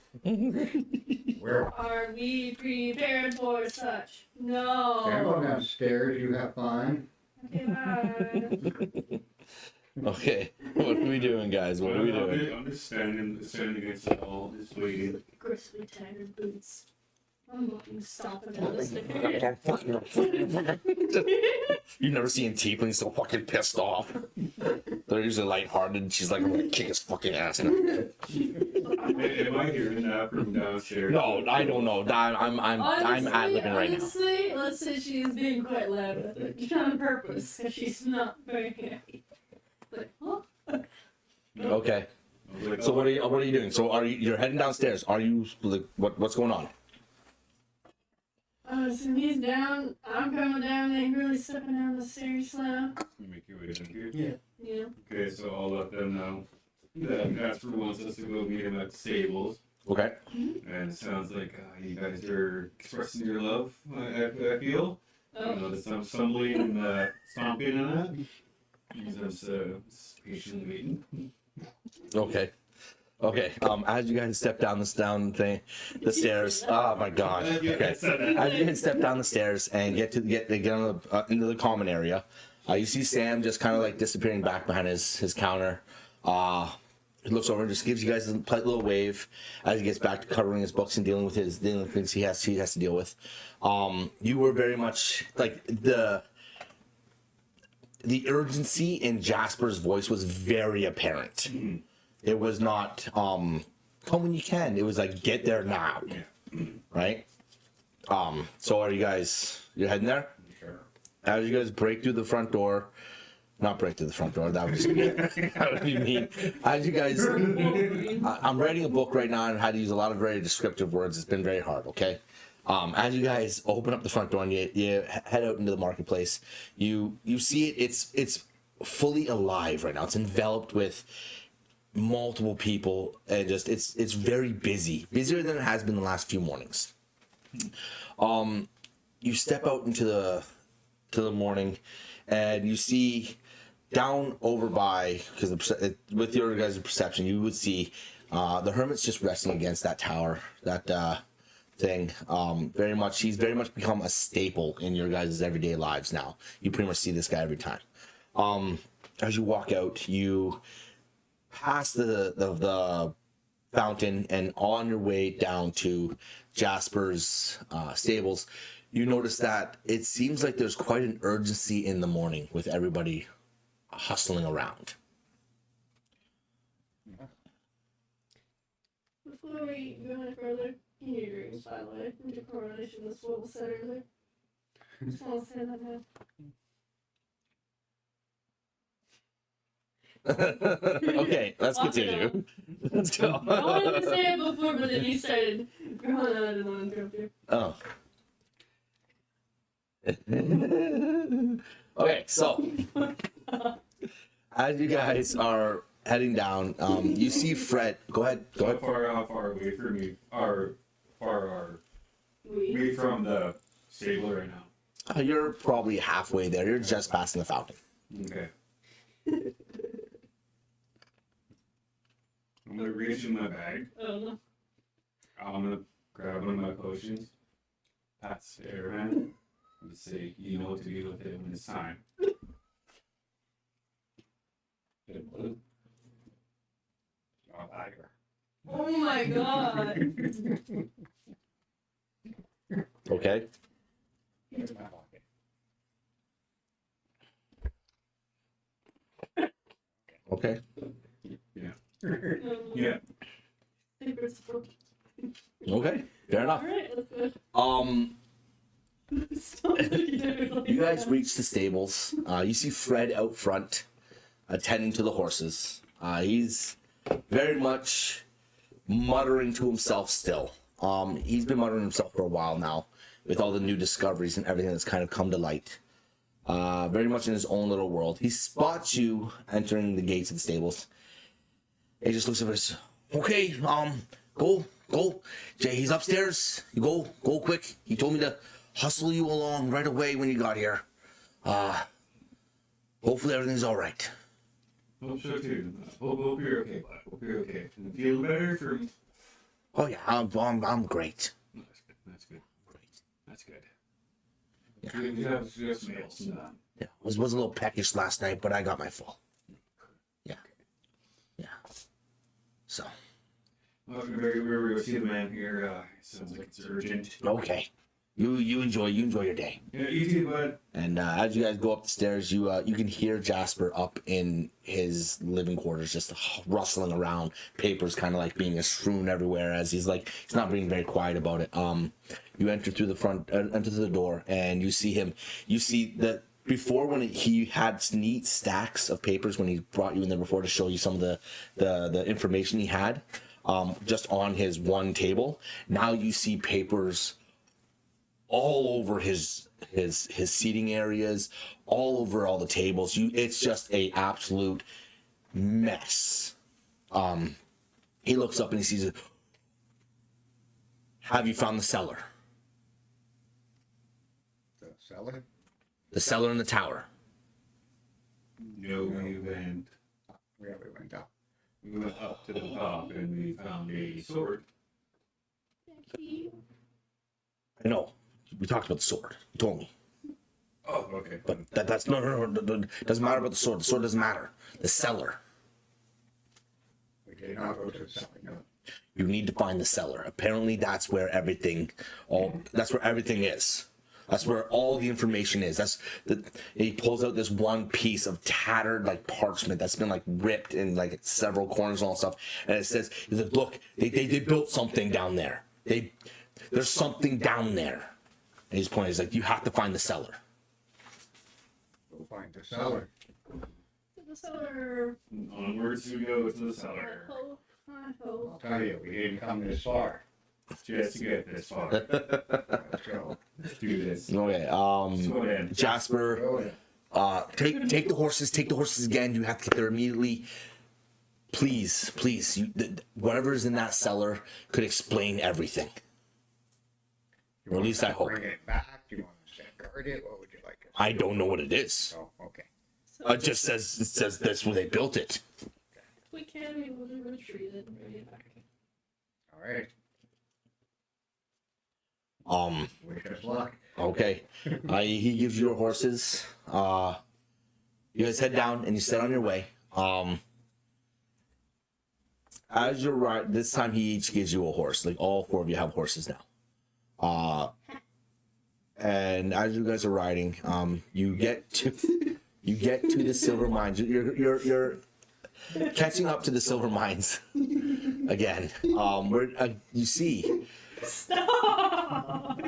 Werewolf. Are we prepared for such? No. Sam, go downstairs. You have fun. Okay, bye. Okay. What are we doing, guys? What are we doing? I'm just standing against the wall, just waiting. Gristly tattered boots. I'm looking stomping at this thing. You've never seen Tiefling so fucking pissed off. They're usually lighthearted. She's like, I'm gonna kick his fucking ass. Am I hearing that from downstairs? No, I don't know. I'm ad-libbing right now. Honestly, let's say she's being quite loud with it. On purpose, because she's not very happy. Like, huh? Okay. So what are you doing? So you're heading downstairs? Are you like what's going on? So he's down. I'm going down. Angrily stepping down the stairs now. You make your way down here. Yeah. Yeah. Okay, so I'll let them know that Jasper wants us to go meet him at the stables. Okay. And it sounds like you guys are expressing your love, I feel. Oh. There's some stumbling and stomping and that. He's just patiently waiting. Okay. As you guys step down the stairs. Oh my god. Okay. As you guys step down the stairs and get on into the common area, you see Sam just kind of like disappearing back behind his counter. He looks over and just gives you guys a polite little wave as he gets back to covering his books and dealing with things he has to deal with. You were very much like the urgency in Jasper's voice was very apparent. It was not come when you can. It was like get there now, right? So are you're heading there? Sure. As you guys break through the front door, not break through the front door. That would just be that would be mean. As you guys, I'm writing a book right now and how to use a lot of very descriptive words. It's been very hard. Okay. As you guys open up the front door and you head out into the marketplace, you see it's fully alive right now. It's enveloped with multiple people and just it's very busy, busier than it has been the last few mornings. You step out into the morning and you see down over by, because with your guys' perception, you would see the hermit's just resting against that tower, that thing. He's very much become a staple in your guys' everyday lives now. You pretty much see this guy every time. As you walk out, you pass the fountain and on your way down to Jasper's stables, you notice that it seems like there's quite an urgency in the morning with everybody hustling around. Before we go any further, can you dreams, by the way, into correlation with what was said earlier? Just want to say that now. Okay, let's continue. Let's go. I wanted to say it before, but then you started going on. I didn't want to interrupt you. Oh. Okay, so as you guys are heading down. You see Fred. Go ahead. How far away from you? Far are we from the stable right now? You're probably halfway there. You're just passing the fountain. Okay. I'm gonna reach in my bag. Oh no. I'm gonna grab one of my potions, pass the airman, and say, you know what to do with it when it's time. Oh my god. Okay. Okay. Yeah. Okay. Fair enough. Alright, that's good. You guys reach the stables. You see Fred out front, attending to the horses. He's very much muttering to himself still. He's been muttering to himself for a while now, with all the new discoveries and everything that's kind of come to light. Very much in his own little world. He spots you entering the gates of the stables. He just looks at us. Okay, go. Jay, he's upstairs. You go quick. He told me to hustle you along right away when you got here. Hopefully everything's all right. Hope so too. Hope you're okay, bud. Hope you're okay. And feel better for. Oh yeah, I'm great. That's good. Great. That's good. Yeah. You have some else in that. Yeah, was a little peckish last night, but I got my full. Yeah. So. Well, we see the man here. Sounds like it's urgent. Okay. You enjoy your day. Yeah, you too, bud. And as you guys go up the stairs, you can hear Jasper up in his living quarters, just rustling around, papers kind of like being strewn everywhere. As he's not being very quiet about it. You enter through the front, enter through the door, and you see him. You see that before, when he had neat stacks of papers when he brought you in there before to show you some of the information he had, just on his one table. Now you see papers all over his seating areas, all over all the tables. It's just a absolute mess. He looks up and he sees it. Have you found the cellar? The cellar? The cellar in the tower. No, we went. Yeah, we went up. We went up to the top and we found a sword. I know. We talked about the sword. You told me. Oh, okay. But that's no. Doesn't matter about the sword. The sword doesn't matter. The cellar. We did not go to the cellar, no. You need to find the cellar. Apparently, that's where everything is. That's where all the information is. He pulls out this one piece of tattered parchment that's been ripped in several corners and all that stuff. And it says, he's like, look, they built something down there. There's something down there. And he's pointing, he's like, you have to find the cellar. We'll find the cellar. To the cellar. Onwards we go to the cellar. I'll tell you, we didn't come this far. Just to get this far. Let's go. Let's do this. Okay, Let's go in. Jasper, Go in. take the horses again. You have to get there immediately. Please, whatever's in that cellar could explain everything. You Or at want least us I to hope. Bring it back? Do you want us to guard it? What would you like us to I do? don't know what it is. Oh, okay. It just says that's where they built it. If we can, we will retreat it and bring it back. All right. Wish us luck. Okay. He gives you your horses. You guys head down and you set on your way. As you're right, this time he each gives you a horse. All four of you have horses now. And as you guys are riding, you get to the silver mines. You're catching up to the silver mines again. Where you see. Stop!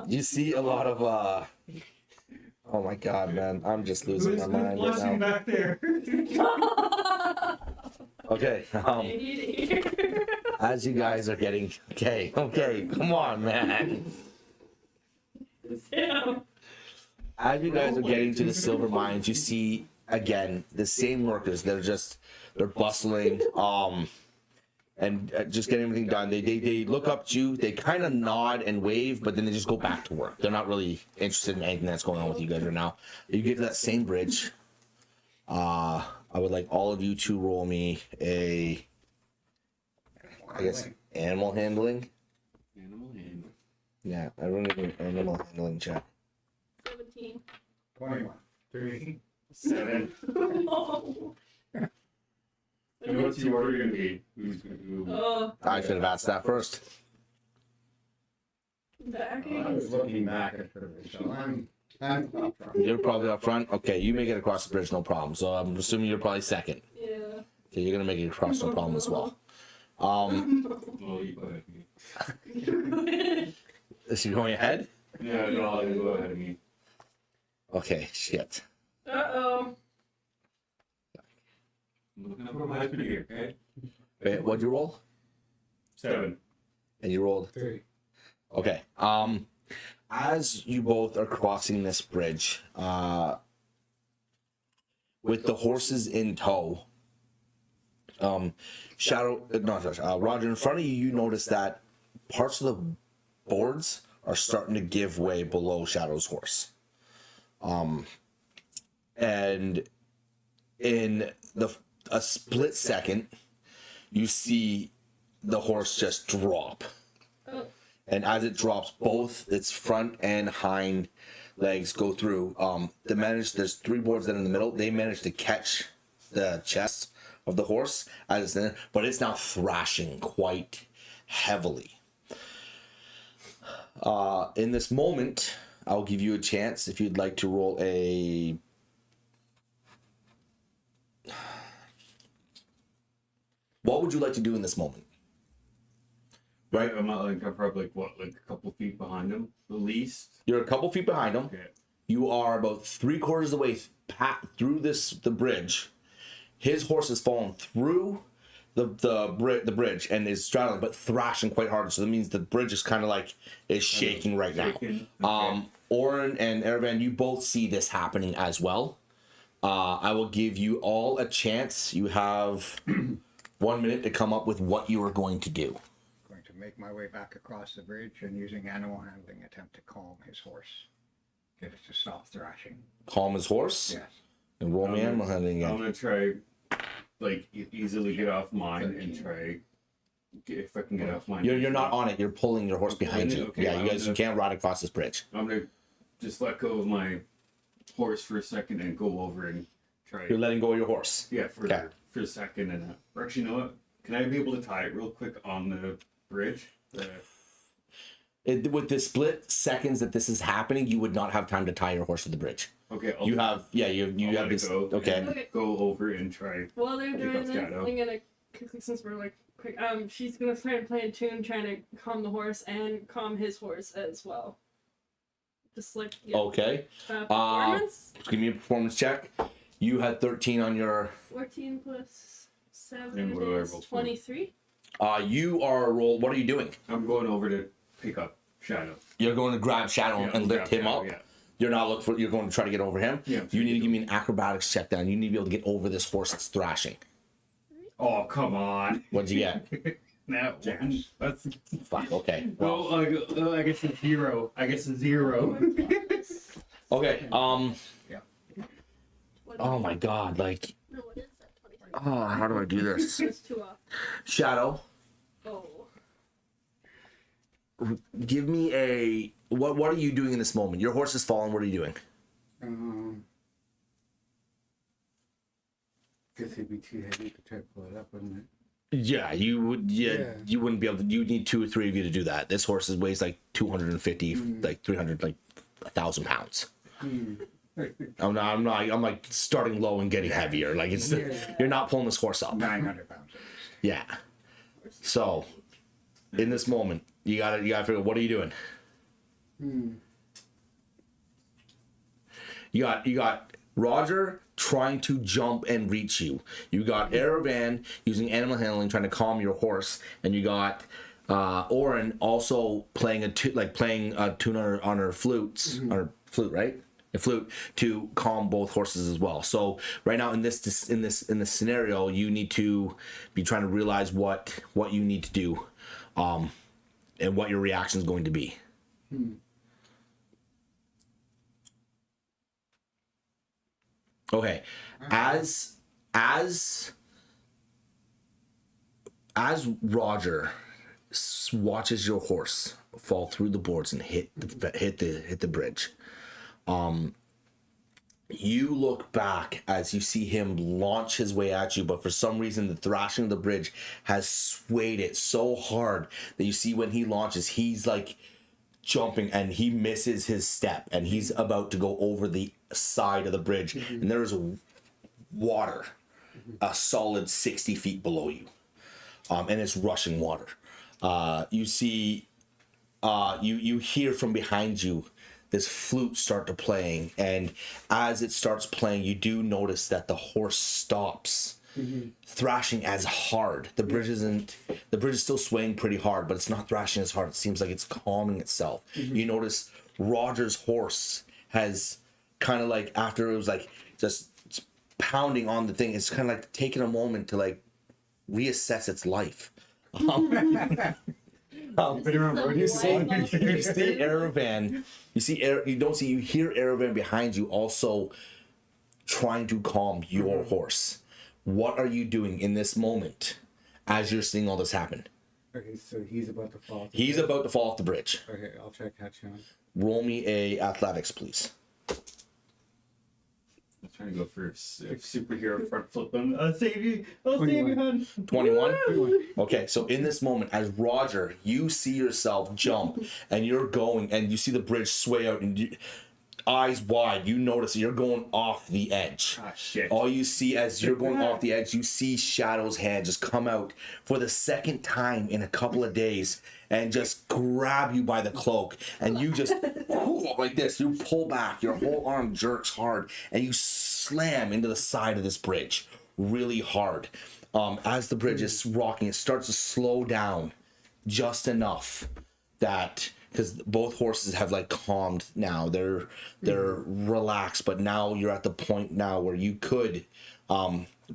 You see a lot of oh my god, man, I'm just losing my mind right now. Back there? Okay, I need to hear. as you guys are getting okay, come on, man. Sam. As you guys are getting to the silver mines, you see again, the same workers. They're bustling, and just getting everything done. They look up at you. They kind of nod and wave, but then they just go back to work. They're not really interested in anything that's going on with you guys right now. You get to that same bridge. I would like all of you to roll me a, I guess, animal handling. Animal handling. Yeah, everyone get an animal handling check. 17. 21. 3. 7. No. And what's the order gonna be? Who's gonna I should have asked that first. Back I was looking back at her, so I'm up front. You're probably up front. Okay, you make it across the bridge, no problem. So I'm assuming you're probably second. Yeah. Okay, you're gonna make it across, no problem as well. Oh, you go ahead of me. Is he going ahead? Yeah, no, I'll go ahead of me. Okay, shit. Uh-oh. I'm looking up for my husband here, okay? Wait, what'd you roll? 7. And you rolled 3. Okay. As you both are crossing this bridge, with the horses in tow, Roger, in front of you, you notice that parts of the boards are starting to give way below Shadow's horse. And in a split second, you see the horse just drop. Oh. And as it drops, both its front and hind legs go through. There's 3 boards that are in the middle. They manage to catch the chest of the horse as it's in, but it's now thrashing quite heavily. In this moment, I'll give you a chance if you'd like to roll a. What would you like to do in this moment? Right. I'm not like, I'm probably like a couple feet behind him, at least. You're a couple feet behind him. Okay. You are about 3/4 of the way through the bridge. His horse has fallen through the bridge and is straddling, but thrashing quite hard. So that means the bridge is kind of like is shaking right now. Okay. Oren and Erevan, you both see this happening as well. I will give you all a chance. You have 1 minute to come up with what you are going to do. Going to make my way back across the bridge and using animal handling attempt to calm his horse. Get it to stop thrashing. Calm his horse. Yes. And roll me animal handling I'm again. gonna try, like, easily get off mine and try, if I can get off mine. You're not on it. You're pulling your horse behind you. Okay, Yeah, you guys I'm can't ride across this bridge. I'm gonna just let go of my horse for a second and go over and try. You're letting go of your horse. Yeah, for a second, and or actually, you know what? Can I be able to tie it real quick on the bridge? With the split seconds that this is happening, you would not have time to tie your horse to the bridge. Okay, You have I'll have let this. it go. Okay. Okay. Go over and try. While they're Pick doing up this, Shadow. I'm gonna quickly, since we're like quick, she's gonna start playing a tune, trying to calm the horse and calm his horse as well. Just like Okay. performance. Give me a performance check. You had 13 on your. 14 plus 7 And what do I is roll for? 23. You are roll. What are you doing? I'm going over to pick up Shadow. You're going to grab Shadow Yeah, and lift grab him Shadow, up. yeah. You're not looking for. You're going to try to get over him. Yeah. You need to give me an acrobatics check down. You need to be able to get over this horse that's thrashing. Oh, come on. What'd you get? That one. That's. Fuck. Okay. Well, I guess a 0. I guess a 0. Okay. What Oh my God. Like. No, what is that? 23. Oh, how do I do this? It's 2 off. Shadow. Oh. Give me a. What are you doing in this moment? Your horse has fallen. What are you doing? Guess it'd be too heavy to try to pull it up, wouldn't it? Yeah, you would. Yeah, Yeah. you wouldn't be able to. You need 2 or 3 of you to do that. This horse weighs like 250, like 300, like 1,000 pounds. I'm like starting low and getting heavier. Like it's you're not pulling this horse up. 900 pounds. Yeah. So, in this moment, you gotta figure what are you doing. You got Roger trying to jump and reach you. You got Erevan using animal handling trying to calm your horse, and you got Oren also playing a tune on her flutes, on her flute, right? a flute to calm both horses as well. So right now in this scenario, you need to be trying to realize what you need to do, and what your reaction is going to be. Okay, as Roger watches your horse fall through the boards and hit the bridge, you look back as you see him launch his way at you, but for some reason the thrashing of the bridge has swayed it so hard that you see when he launches, he's like jumping and he misses his step and he's about to go over the side of the bridge, and there's water a solid 60 feet below you, and it's rushing water. You see, you hear from behind you this flute start to playing, and as it starts playing, you do notice that the horse stops thrashing as hard. The bridge is still swaying pretty hard, but it's not thrashing as hard. It seems like it's calming itself. You notice Roger's horse has kind of like, after it was like just pounding on the thing, it's kind of like taking a moment to like reassess its life. You see Erevan. You hear Erevan behind you also trying to calm your horse. What are you doing in this moment as you're seeing all this happen? Okay, so he's about to fall. He's about to fall off the bridge. Okay, I'll try to catch him. Roll me a athletics, please. I'm trying to go for a superhero front flip them. I'll save you, hon. 21? Okay, so in this moment, as Roger, you see yourself jump, and you're going, and you see the bridge sway out, and eyes wide, you notice you're going off the edge. Ah, shit. All you see as you're going off the edge, you see Shadow's hand just come out for the second time in a couple of days and just grab you by the cloak, and you just like this, you pull back, your whole arm jerks hard, and you slam into the side of this bridge really hard. As the bridge is rocking, it starts to slow down just enough that, because both horses have like calmed now, they're relaxed, but now you're at the point now where you could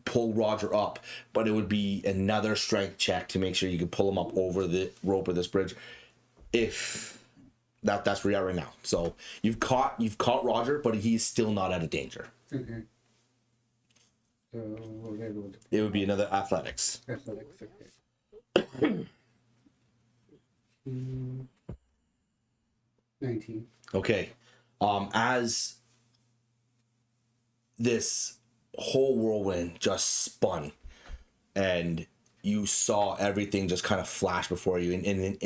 pull Roger up, but it would be another strength check to make sure you can pull him up over the rope of this bridge. If that's where you're at right now. So you've caught Roger, but he's still not out of danger. Okay. So we're gonna go with It would be another athletics. athletics. Okay. 19. Okay. As this whole whirlwind just spun and you saw everything just kind of flash before you in an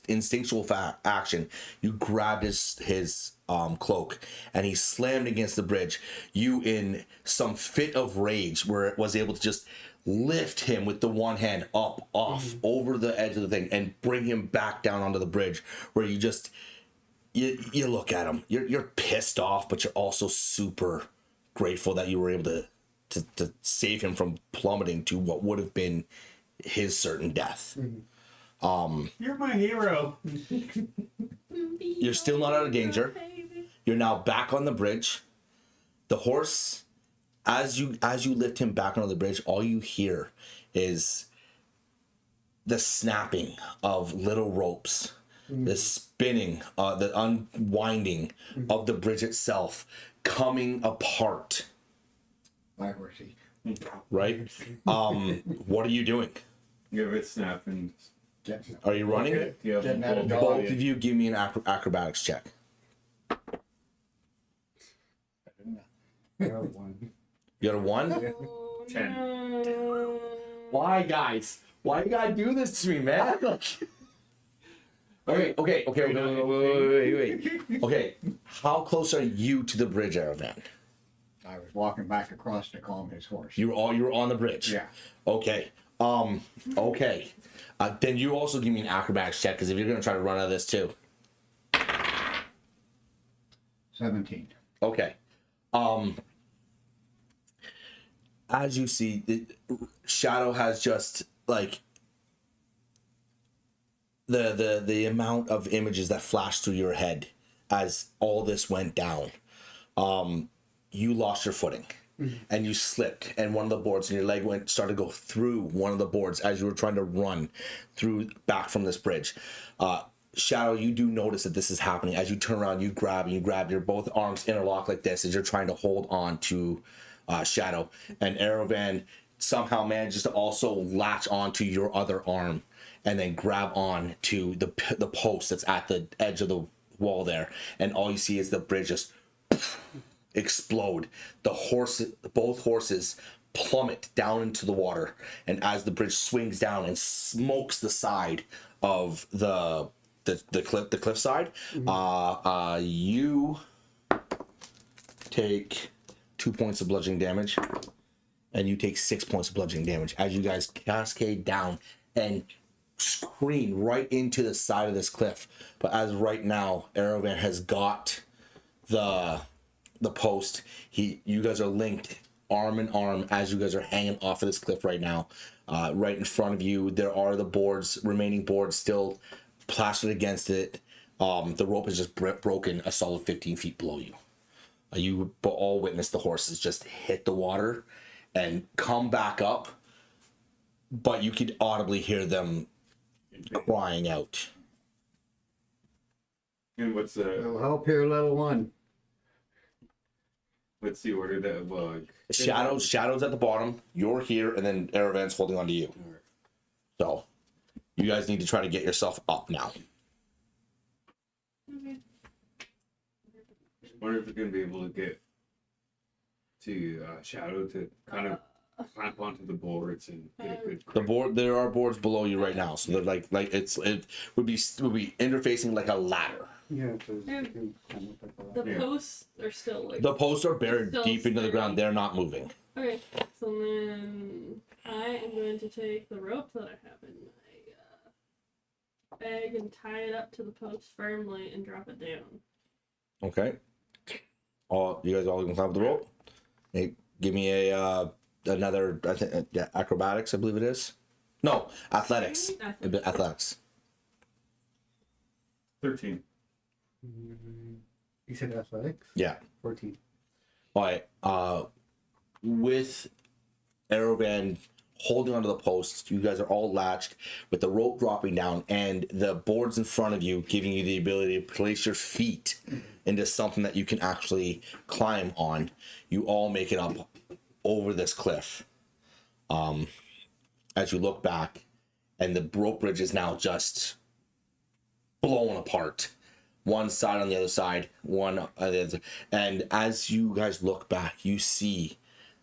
instinctual action, you grabbed his cloak and he slammed against the bridge. You, in some fit of rage, was able to just lift him with the one hand up off over the edge of the thing and bring him back down onto the bridge, where you just you look at him, you're pissed off, but you're also super grateful that you were able to save him from plummeting to what would have been his certain death. You're my hero. You're still not out of danger. You're now back on the bridge. The horse, as you lift him back onto the bridge, all you hear is the snapping of little ropes, the spinning, the unwinding of the bridge itself coming apart. By horsey. Right? What are you doing? Give it snap and Are you running? yeah, Getting out of pull- dodge. Both of you give me an acrobatics check. I got 1. You got a 1? Oh, 10. no. Why, guys? Why you gotta do this to me, man? Okay. Wait. Okay, how close are you to the bridge, Aravan? I was walking back across to calm his horse. You were on the bridge. Yeah. Okay. Okay. Then you also give me an acrobatics check, because if you're gonna try to run out of this too. 17. Okay. As you see, Shadow has just like the amount of images that flash through your head as all this went down, you lost your footing. And you slipped, and one of the boards, and your leg started to go through one of the boards as you were trying to run through back from this bridge. Shadow, you do notice that this is happening. As you turn around, you grab your both arms interlock like this as you're trying to hold on to Shadow. And Aravan somehow manages to also latch onto your other arm and then grab on to the post that's at the edge of the wall there. And all you see is the bridge just explode. Both horses plummet down into the water, and as the bridge swings down and smokes the side of the cliff side, you take 2 points of bludgeoning damage, and you take 6 points of bludgeoning damage as you guys cascade down and scream right into the side of this cliff. But as right now, Aravan has got the post. You guys are linked arm in arm as you guys are hanging off of this cliff right now. Right in front of you, there are the remaining boards still plastered against it. The rope is just broken a solid 15 feet below you. You all witness the horses just hit the water and come back up, but you could audibly hear them crying out. And what's It'll help here, little one. what's the order that Shadow's at the bottom, you're here, and then Aravan's holding on to you. So you guys need to try to get yourself up now. Okay. I wonder if we're gonna be able to get to Shadow to kind of clamp onto the boards and get a good. There are boards below you right now, so they're like it would be interfacing like a ladder. Yeah, so Yeah. you can kind of like The Yeah. posts are still like. The posts are buried Still deep into the ground. steady. They're not moving. Okay, so then I am going to take the rope that I have in my bag and tie it up to the post firmly and drop it down. Okay. You guys all can climb the rope. Hey, give me a another. I think acrobatics. I believe it is. No, athletics. Athletics. 13. You said athletics? Yeah. 14. All right. With Aravan holding onto the posts, you guys are all latched with the rope dropping down and the boards in front of you giving you the ability to place your feet into something that you can actually climb on. You all make it up over this cliff. As you look back, and the rope bridge is now just blown apart. One side on the other side, one on the other. And as you guys look back, you see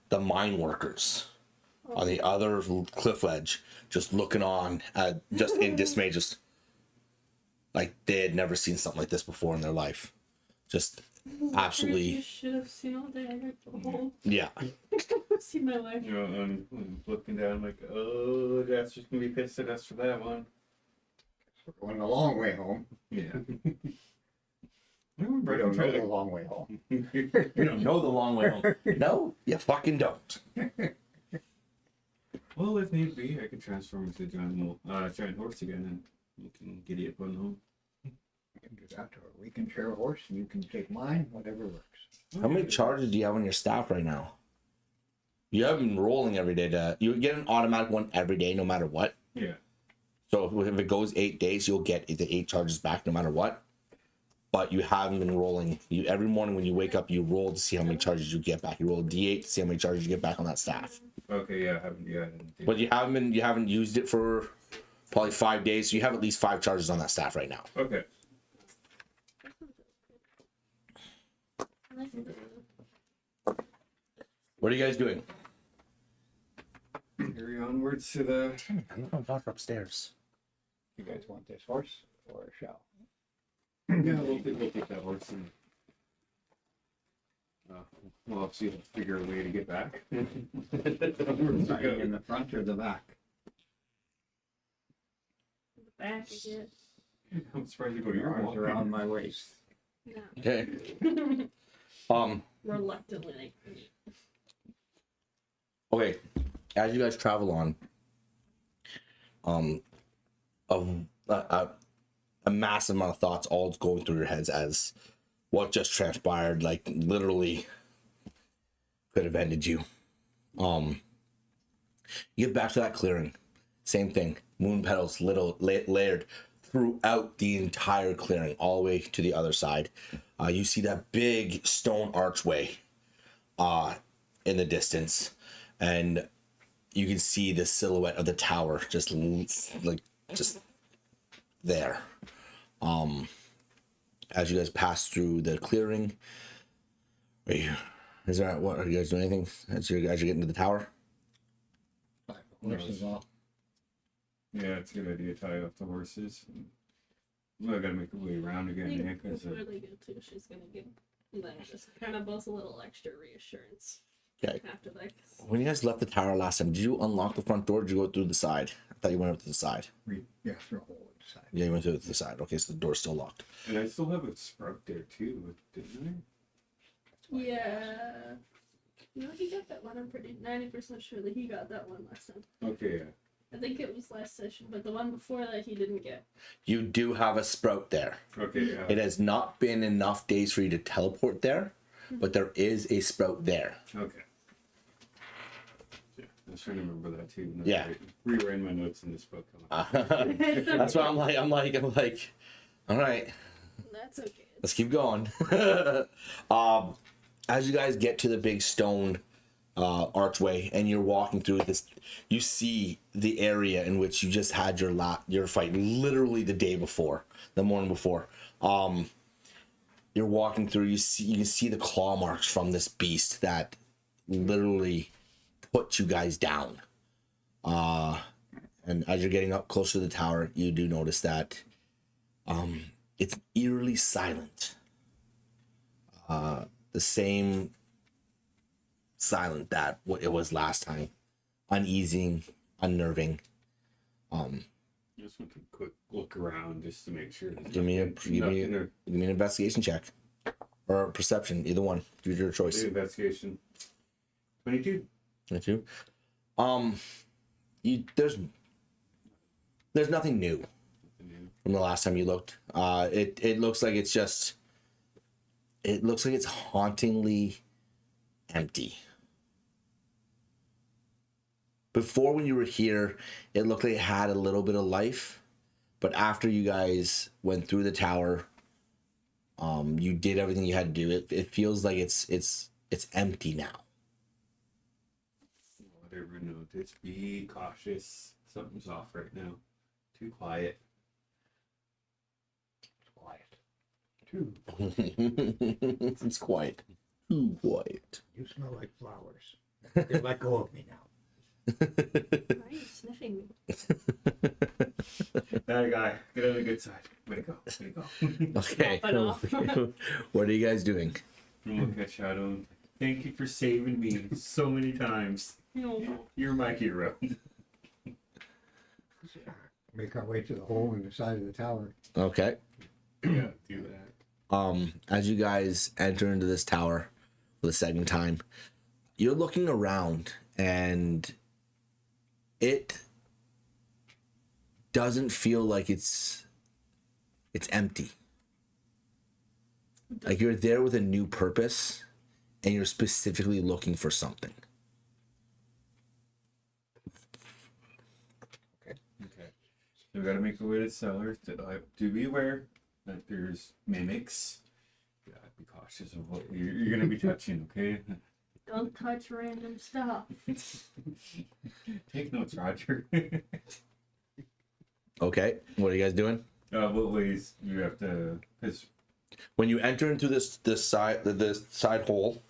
the mine workers on the other cliff edge just looking on, just in dismay, just like they had never seen something like this before in their life. Just You absolutely, should have seen all day. I got to go home. yeah. See my life. You know, I'm looking down like, oh, that's just gonna be pissed at us for that one. We're going a long way home. Yeah. We don't know the long way home. You don't know the long way home. No, you fucking don't. Well, if need be, I could transform into a giant horse again, and you can giddy up on home. We can do that, or we can share a horse and you can take mine, whatever works. How many charges do you have on your staff right now? You have been rolling every day. You get an automatic one every day, no matter what. Yeah. So if it goes 8 days, you'll get the 8 charges back, no matter what. But you haven't been rolling. Every morning when you wake up, you roll to see how many charges you get back. You roll a D8 to see how many charges you get back on that staff. Okay. Yeah. I haven't. Yeah. I didn't do But you haven't used it for probably 5 days. So you have at least 5 charges on that staff right now. Okay. What are you guys doing? Carry onwards to the. I'm not going upstairs. You guys want this horse or shall? Yeah, we'll take that horse and. We'll obviously figure a way to get back. In the front or the back? The back again. I'm surprised you go to Your your arms walk. around my waist. No. Okay. Reluctantly. Okay. As you guys travel on, a massive amount of thoughts all going through your heads as what just transpired, like literally could have ended you. You get back to that clearing, same thing. Moon petals layered throughout the entire clearing, all the way to the other side. You see that big stone archway in the distance, and you can see the silhouette of the tower just there. As you guys pass through the clearing, are you guys doing anything as you're getting to the tower? Horses off. Yeah, it's a good idea to tie off the horses. I gotta make a way around again, I yeah, think because it's really good too. She's gonna give them just kind of both a little extra reassurance. Okay. After that. When you guys left the tower last time, did you unlock the front door or did you go through the side? I thought you went up to the side. Yeah, through a hole inside. Yeah, you went through the side. Okay, so the door's still locked. and I still have a sprout there too, didn't Yeah. No, he got that one. I'm pretty 90% sure that he got that one last time. I? Okay, yeah. I think it was last session, but the one before that he didn't get. You do have a sprout there. Okay, yeah. It has not been enough days for you to teleport there, but there is a sprout there. Okay. Yeah, I was trying to remember that too. and Yeah. I rewriting my notes in this book. That's why I'm like, all right, That's okay. let's keep going. As you guys get to the big stone archway and you're walking through this, you see the area in which you just had your fight literally the morning before. You're walking through, you can see the claw marks from this beast that literally put you guys down. And as you're getting up closer to the tower, you do notice that it's eerily silent. The same silent that what it was last time. Uneasing, unnerving. Just want to quick look around just to make sure. Give me an investigation check. Or perception, either one. Do your choice. Investigation. 22. 22. There's nothing new from the last time you looked. It looks like it's hauntingly empty. Before, when you were here, it looked like it had a little bit of life, but after you guys went through the tower, you did everything you had to do. It feels like it's empty now. Whatever, notice. Be cautious. Something's off right now. Too quiet. Too. It's quiet. Too quiet. You smell like flowers. You let go of me now. Why are you sniffing me? That guy. Get on the good side. Way to go. Way to go. Okay. Mop it off. What are you guys doing? I'm looking at Shadow. Thank you for saving me so many times. No. You're my hero. Make our way to the hole in the side of the tower. Okay. Yeah, do that. As you guys enter into this tower for the second time, you're looking around and it doesn't feel like it's empty. Like you're there with a new purpose and you're specifically looking for something. Okay. So we gotta make our way to the cellar. Do be aware that there's mimics. Yeah, be cautious of what you're gonna be touching, okay? Don't touch random stuff. Take notes, Roger. Okay. What are you guys doing? What ways you have to? Because When you enter into this side hole,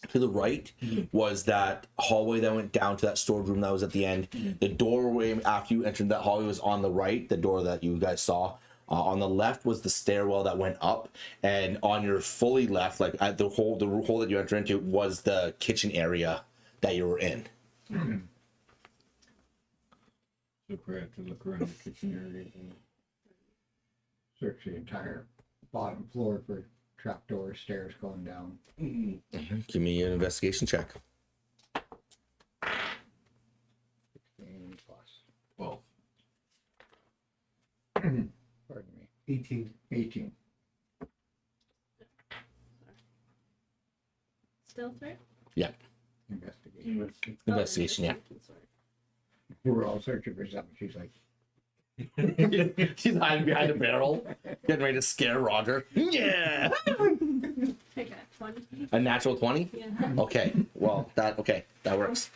to the right was that hallway that went down to that storeroom that was at the end. The doorway after you entered that hallway was on the right, the door that you guys saw. On the left was the stairwell that went up, and on your fully left, like at the hole that you entered into, was the kitchen area that you were in. so we have to look around the kitchen area. Search the entire bottom floor for trapdoor stairs going down. Give me an investigation check. 16 plus. 12. Pardon me. 18. stealth, right? Investigation. Investigation, yeah. Sorry. We're all searching for something. She's like, She's hiding behind a barrel, getting ready to scare Roger. Yeah. I got 20. A natural 20? Yeah. Okay. Well, that works.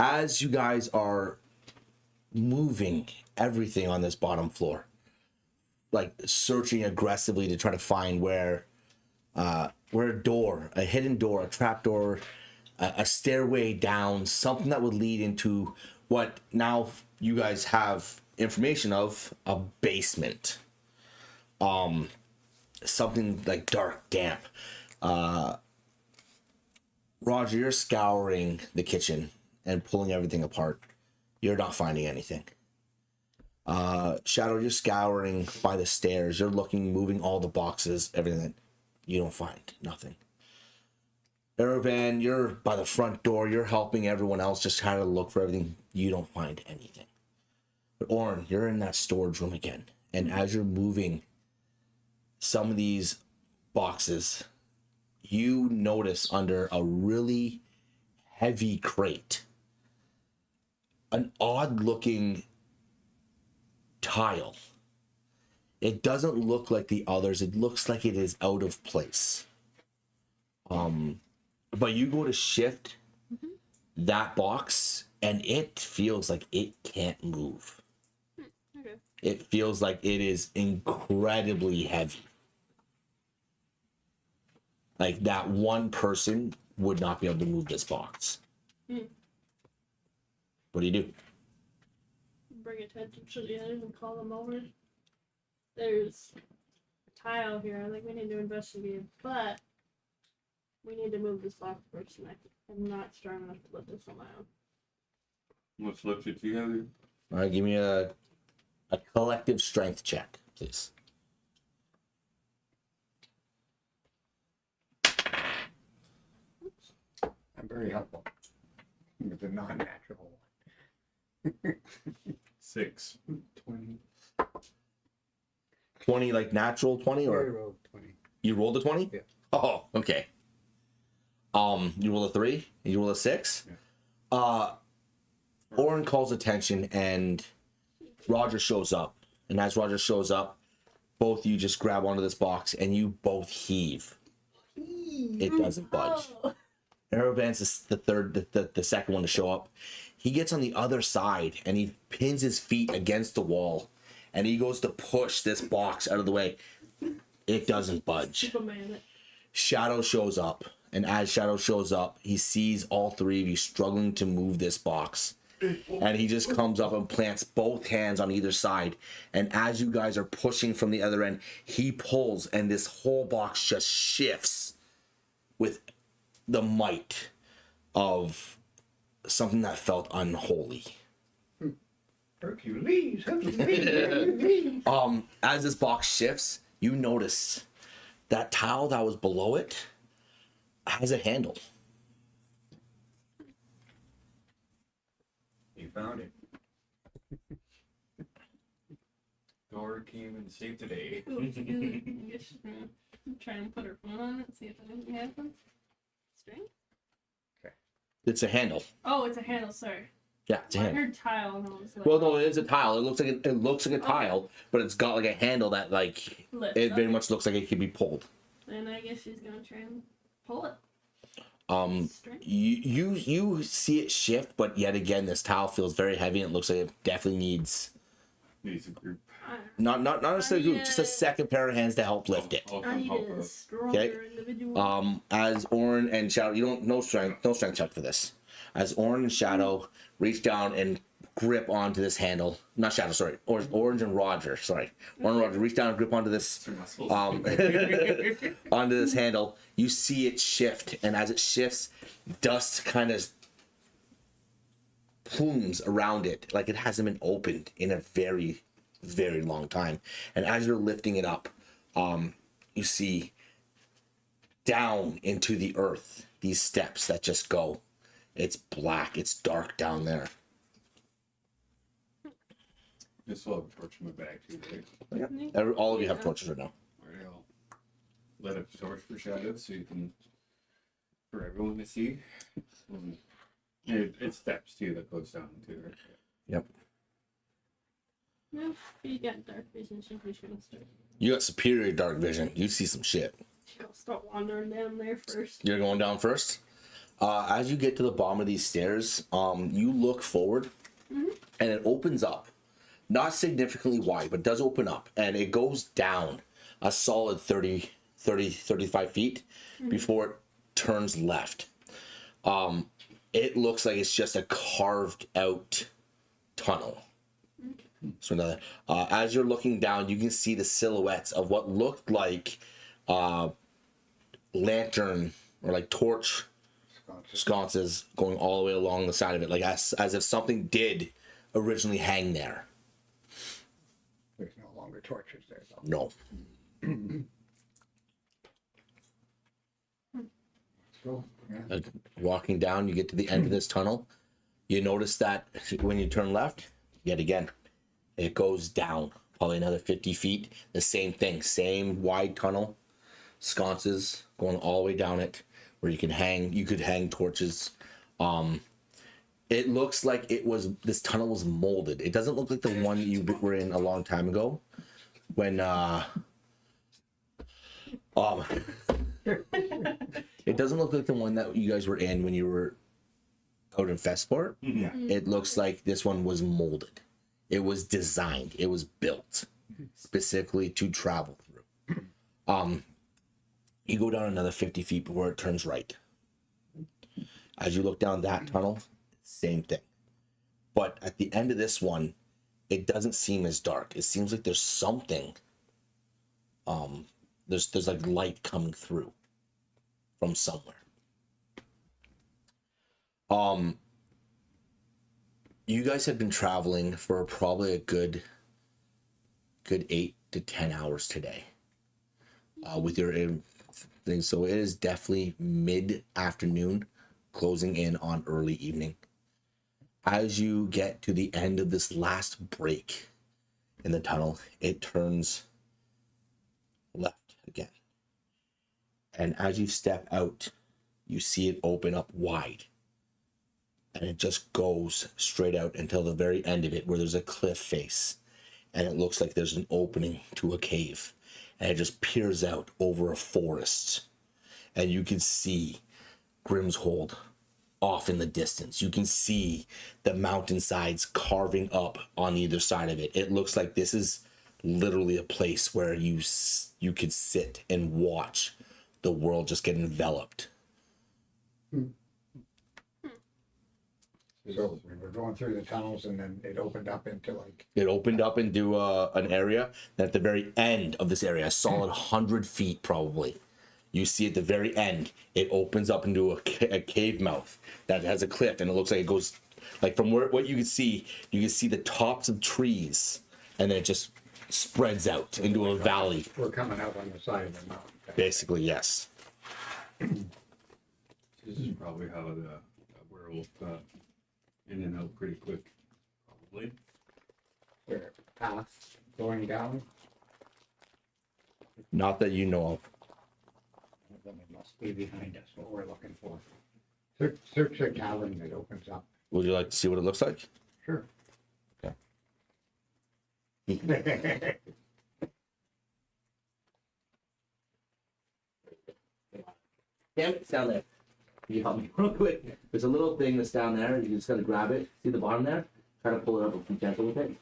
As you guys are moving everything on this bottom floor, like searching aggressively to try to find where a door, a hidden door, a trap door, a stairway down, something that would lead into what now you guys have information of, a basement. Something like dark, damp. Roger, you're scouring the kitchen and pulling everything apart. You're not finding anything. Shadow, you're scouring by the stairs. You're looking, moving all the boxes, everything. You don't find nothing. Erevan, you're by the front door. You're helping everyone else just try to look for everything. You don't find anything. But Orin, you're in that storage room again. And as you're moving some of these boxes, you notice under a really heavy crate an odd looking tile. It doesn't look like the others. It looks like it is out of place. But you go to shift that box and it feels like it can't move. Okay. It feels like it is incredibly heavy. Like that one person would not be able to move this box. What do you do? Bring attention to the others and call them over. There's a tile here. I think we need to investigate, but we need to move this box first. And I'm not strong enough to lift this on my own. Let's lift it together. All right, give me a collective strength check, please. I'm very helpful with the non-natural one. 6. 20. 20, like natural 20, I or rolled 20. you rolled a 20? Yeah. Oh, okay. You roll a 3, you roll a 6. Yeah. Orin calls attention and Roger shows up. And as Roger shows up, both you just grab onto this box and you both heave. It doesn't budge. Oh. Erevan's is the second one to show up. He gets on the other side and he pins his feet against the wall and he goes to push this box out of the way. It doesn't budge. Superman it. Shadow shows up, and as Shadow shows up, he sees all three of you struggling to move this box. And he just comes up and plants both hands on either side. And as you guys are pushing from the other end, he pulls and this whole box just shifts with the might of something that felt unholy. Hercules, Hercules. As this box shifts, you notice that tile that was below it has a handle. You found it. Door came and saved the day. Ooh, I guess she's gonna try and put her phone on it, see if anything happens. String? It's a handle. Oh, it's a handle, sorry. Yeah, it's a I handle. heard tile and I was like, Well, no, it is a tile. It looks like a tile, but it's got like a handle that like lift. it very Okay. much looks like it could be pulled. Then I guess she's gonna try and pull it. String? You see it shift, but yet again, this tile feels very heavy, and it looks like it definitely needs Needs a group. I don't know. not necessarily a group, just a second pair of hands to help lift it. I'll I come need help a her. stronger Okay. individual. As Orin and Shadow, you don't no strength check for this. As Orin and Shadow reach down and grip onto this handle, not Shadow, sorry, Orange and Roger, sorry, Orin and Roger reach down and grip onto this onto this handle. You see it shift, and as it shifts, dust kind of plumes around it, like it hasn't been opened in a very, very long time. And as you're lifting it up, you see down into the earth these steps that just go. It's black, it's dark down there. This will have a torch in my bag too, right? All of you have torches right now. Alright, I'll let up the torch for Shadow so you can for everyone to see. It's steps too that goes down to it. Yep. No, you got dark vision, so we shouldn't start. You got superior dark vision. You see some shit. I'll start wandering down there first. You're going down first. As you get to the bottom of these stairs, you look forward, and it opens up, not significantly wide, but does open up, and it goes down a solid 35 feet before it turns left. It looks like it's just a carved out tunnel. So as you're looking down, you can see the silhouettes of what looked like lantern or like torch sconces going all the way along the side of it, like as if something did originally hang there. There's no longer torches there, though. No. Let's go. Yeah. Walking down, you get to the end of this tunnel. You notice that when you turn left, yet again, it goes down probably another 50 feet. The same thing, same wide tunnel, sconces going all the way down it, where you could hang torches. It looks like this tunnel was molded. It doesn't look like the one you were in a long time ago, when it doesn't look like the one that you guys were in when you were out in Festport. Yeah. It looks like this one was molded. It was designed. It was built specifically to travel through. You go down another 50 feet before it turns right. As you look down that tunnel, same thing. But at the end of this one, it doesn't seem as dark. It seems like there's something. There's like light coming through from somewhere. You guys have been traveling for probably a good 8 to 10 hours today. With your thing, so it is definitely mid-afternoon, closing in on early evening. As you get to the end of this last break in the tunnel, it turns left again. And as you step out, you see it open up wide. And it just goes straight out until the very end of it, where there's a cliff face. And it looks like there's an opening to a cave. And it just peers out over a forest. And you can see Grimmsold off in the distance. You can see the mountainsides carving up on either side of it. It looks like this is literally a place where you could sit and watch the world just get enveloped. So we were going through the tunnels, and then it opened up into like. It opened up into an area, and at the very end of this area, a solid 100 feet probably, you see at the very end, it opens up into a cave mouth that has a cliff, and it looks like it goes, like from what you can see the tops of trees, and then it just spreads out into a valley. We're coming out on the side of the mountain. Basically, yes. This is probably how the werewolf got in and out pretty quick. Probably. There, path going down. Not that you know of. Then it must be behind us. What we're looking for. Search the cavern that opens up. Would you like to see what it looks like? Sure. Okay. Damn, it's down there. Can you help me real quick? There's a little thing that's down there. You just gotta grab it. See the bottom there? Try to pull it up and be gentle with it.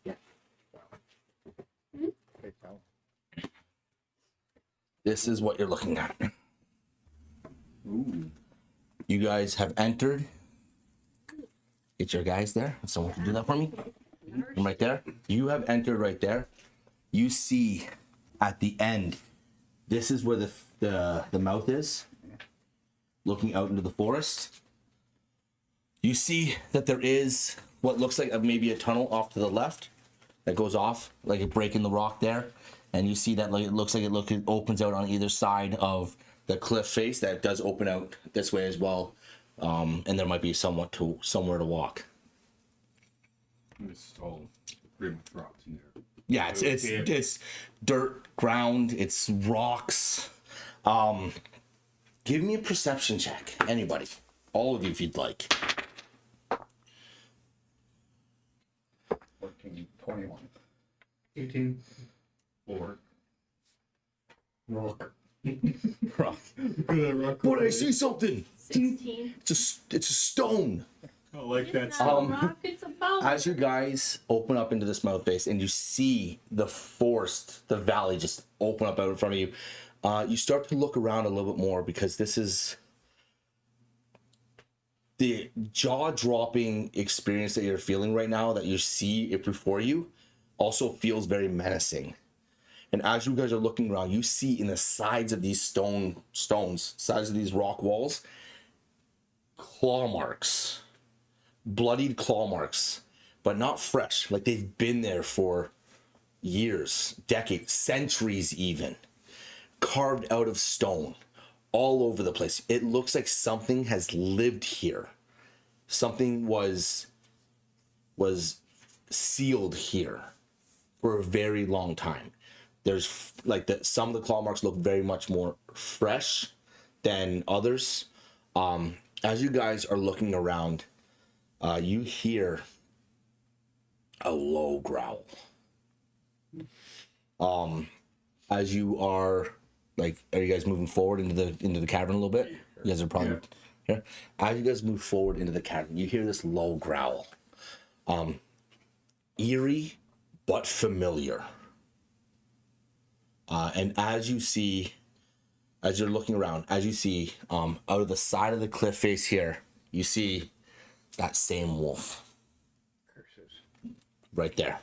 Yeah. This is what you're looking at. Ooh. You guys have entered. Get your guys there. Someone can do that for me. I'm right there. You have entered right there. You see at the end, this is where the mouth is, looking out into the forest. You see that there is what looks like maybe a tunnel off to the left that goes off, like a break in the rock there. And you see that like it looks like it opens out on either side of the cliff face that does open out this way as well. And there might be somewhere to walk. It's all grim rocks in there. Yeah, it's dirt ground, it's rocks. Give me a perception check. Anybody. All of you if you'd like. 14, 21. 18. 4. Rock. Rock. Rock. But I see something. 16. It's a stone. I like that. It's not a rock, it's a bone. As you guys open up into this mouth base and you see the valley just open up out in front of you, you start to look around a little bit more because this is the jaw-dropping experience that you're feeling right now that you see it before you also feels very menacing. And as you guys are looking around, you see in the sides of these sides of these rock walls, claw marks. Bloodied claw marks, but not fresh. Like they've been there for years, decades, centuries even. Carved out of stone, all over the place. It looks like something has lived here. Something was sealed here for a very long time. There's like some of the claw marks look very much more fresh than others. As you guys are looking around, you hear a low growl. As you are are you guys moving forward into the cavern a little bit? You guys are probably here. As you guys move forward into the cavern, you hear this low growl. Eerie but familiar. And as you're looking around, out of the side of the cliff face here, you see that same wolf. Curses. Right there.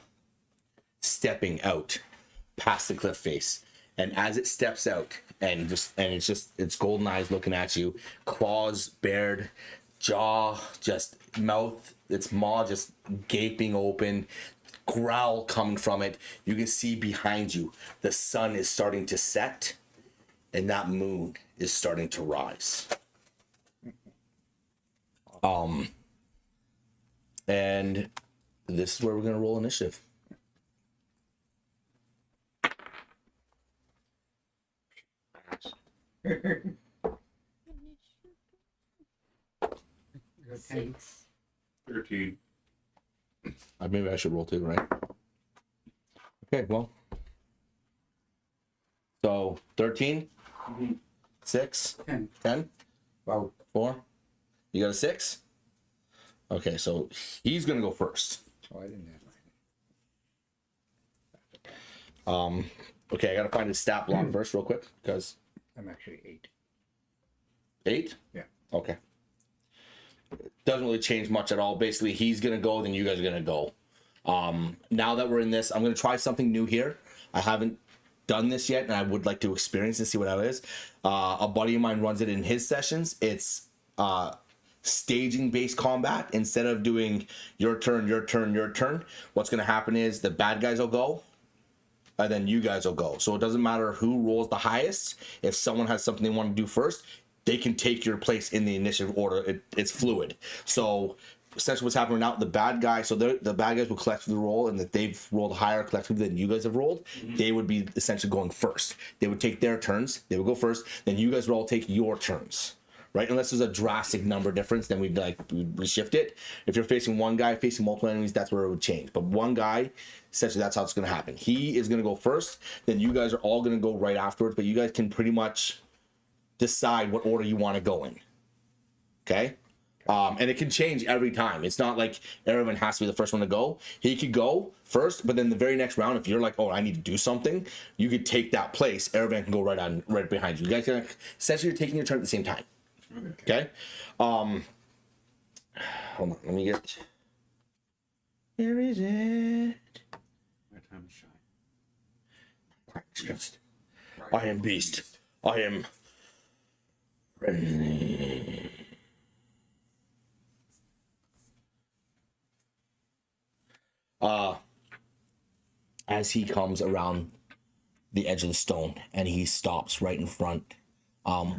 Stepping out past the cliff face. And as it steps out its golden eyes looking at you, claws bared, jaw just mouth, its maw just gaping open, growl coming from it. You can see behind you the sun is starting to set and that moon is starting to rise. And this is where we're going to roll initiative. Good 10. 6. 13. Maybe I should roll too, right? Okay, well. So 13, 6, 10. 10, Well, 4. You got a 6? Okay, so he's going to go first. oh, I didn't have mine. Okay, I got to find his stat block first real quick because I'm actually 8. 8? Yeah. Okay. Doesn't really change much at all. Basically, he's going to go, then you guys are going to go. Now that we're in this, I'm going to try something new here. I haven't done this yet, and I would like to experience and see what that is. A buddy of mine runs it in his sessions. It's staging-based combat. Instead of doing your turn, your turn, your turn, what's going to happen is the bad guys will go, and then you guys will go. So it doesn't matter who rolls the highest. If someone has something they want to do first, they can take your place in the initiative order. It's fluid. So essentially what's happening now, the bad guys will collectively roll, and if they've rolled higher collectively than you guys have rolled, they would be essentially going first. They would take their turns, they would go first, then you guys would all take your turns. Right? Unless there's a drastic number difference, then we shift it. If you're facing one guy facing multiple enemies, that's where it would change. But one guy, essentially that's how it's gonna happen. He is gonna go first, then you guys are all gonna go right afterwards, but you guys can pretty much decide what order you want to go in. Okay? And it can change every time. It's not like everyone has to be the first one to go. He could go first, but then the very next round, if you're like, oh, I need to do something, you could take that place. Everyone can go right behind you. You guys can essentially you're taking your turn at the same time. Okay? Hold on, let me get. Where is it? My time to shine. I am beast. I am ready. As he comes around the edge of the stone and he stops right in front.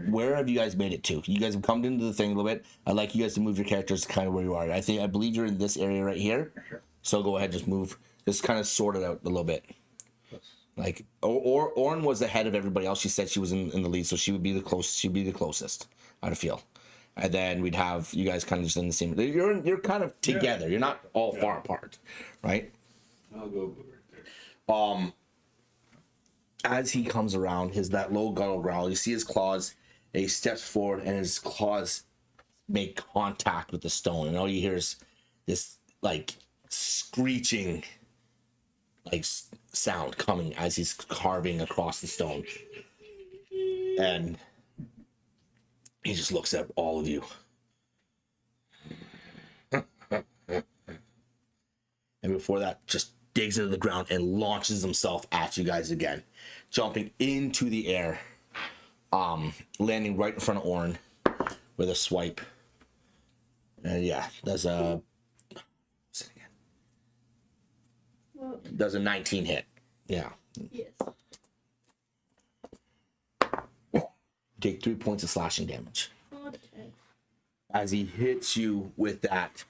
Where have you guys made it to? You guys have come into the thing a little bit. I'd like you guys to move your characters to kind of where you are. I believe you're in this area right here. Sure. So go ahead, just move. Just kind of sort it out a little bit. Like, or Orin was ahead of everybody else. She said she was in the lead, so she would be the closest. She'd be the closest. I'd feel. And then we'd have you guys kind of just in the same. You're kind of together. You're not all far apart, right? I'll go over there. As he comes around, that low guttural growl, you see his claws, and he steps forward, and his claws make contact with the stone, and all you hear is this like screeching, like sound coming as he's carving across the stone, and he just looks at all of you. And before that, just digs into the ground and launches himself at you guys again, jumping into the air, landing right in front of Orin with a swipe. And yeah, there's a Well, does a 19 hit. Yeah. yes. Take 3 points of slashing damage Okay. as he hits you with that.